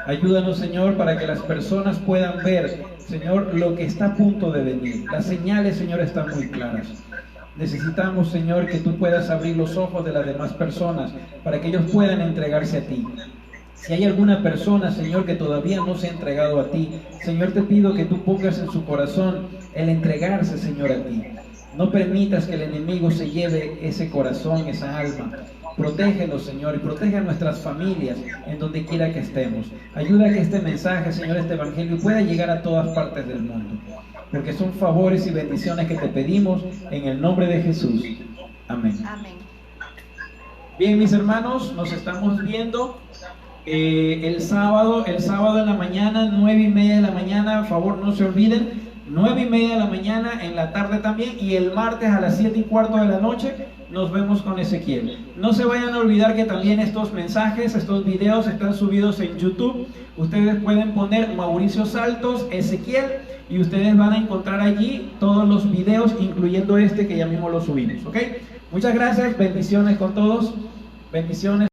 Ayúdanos, Señor, para que las personas puedan ver, Señor, lo que está a punto de venir. Las señales, Señor, están muy claras. Necesitamos, Señor, que tú puedas abrir los ojos de las demás personas para que ellos puedan entregarse a ti. Si hay alguna persona, Señor, que todavía no se ha entregado a ti, Señor, te pido que tú pongas en su corazón el entregarse, Señor, a ti. No permitas que el enemigo se lleve ese corazón, esa alma. Protégelos, Señor, y protege a nuestras familias en donde quiera que estemos. Ayuda a que este mensaje, Señor, este evangelio pueda llegar a todas partes del mundo. Porque son favores y bendiciones que te pedimos en el nombre de Jesús. Amén. Amén. Bien, mis hermanos, nos estamos viendo el sábado en la mañana, 9:30 de la mañana. Por favor, no se olviden, 9:30 de la mañana, en la tarde también, y el martes a las 7:15 de la noche nos vemos con Ezequiel. No se vayan a olvidar que también estos mensajes, estos videos están subidos en YouTube. Ustedes pueden poner Mauricio Saltos, Ezequiel, y ustedes van a encontrar allí todos los videos, incluyendo este que ya mismo lo subimos, ¿ok? Muchas gracias, bendiciones con todos, bendiciones.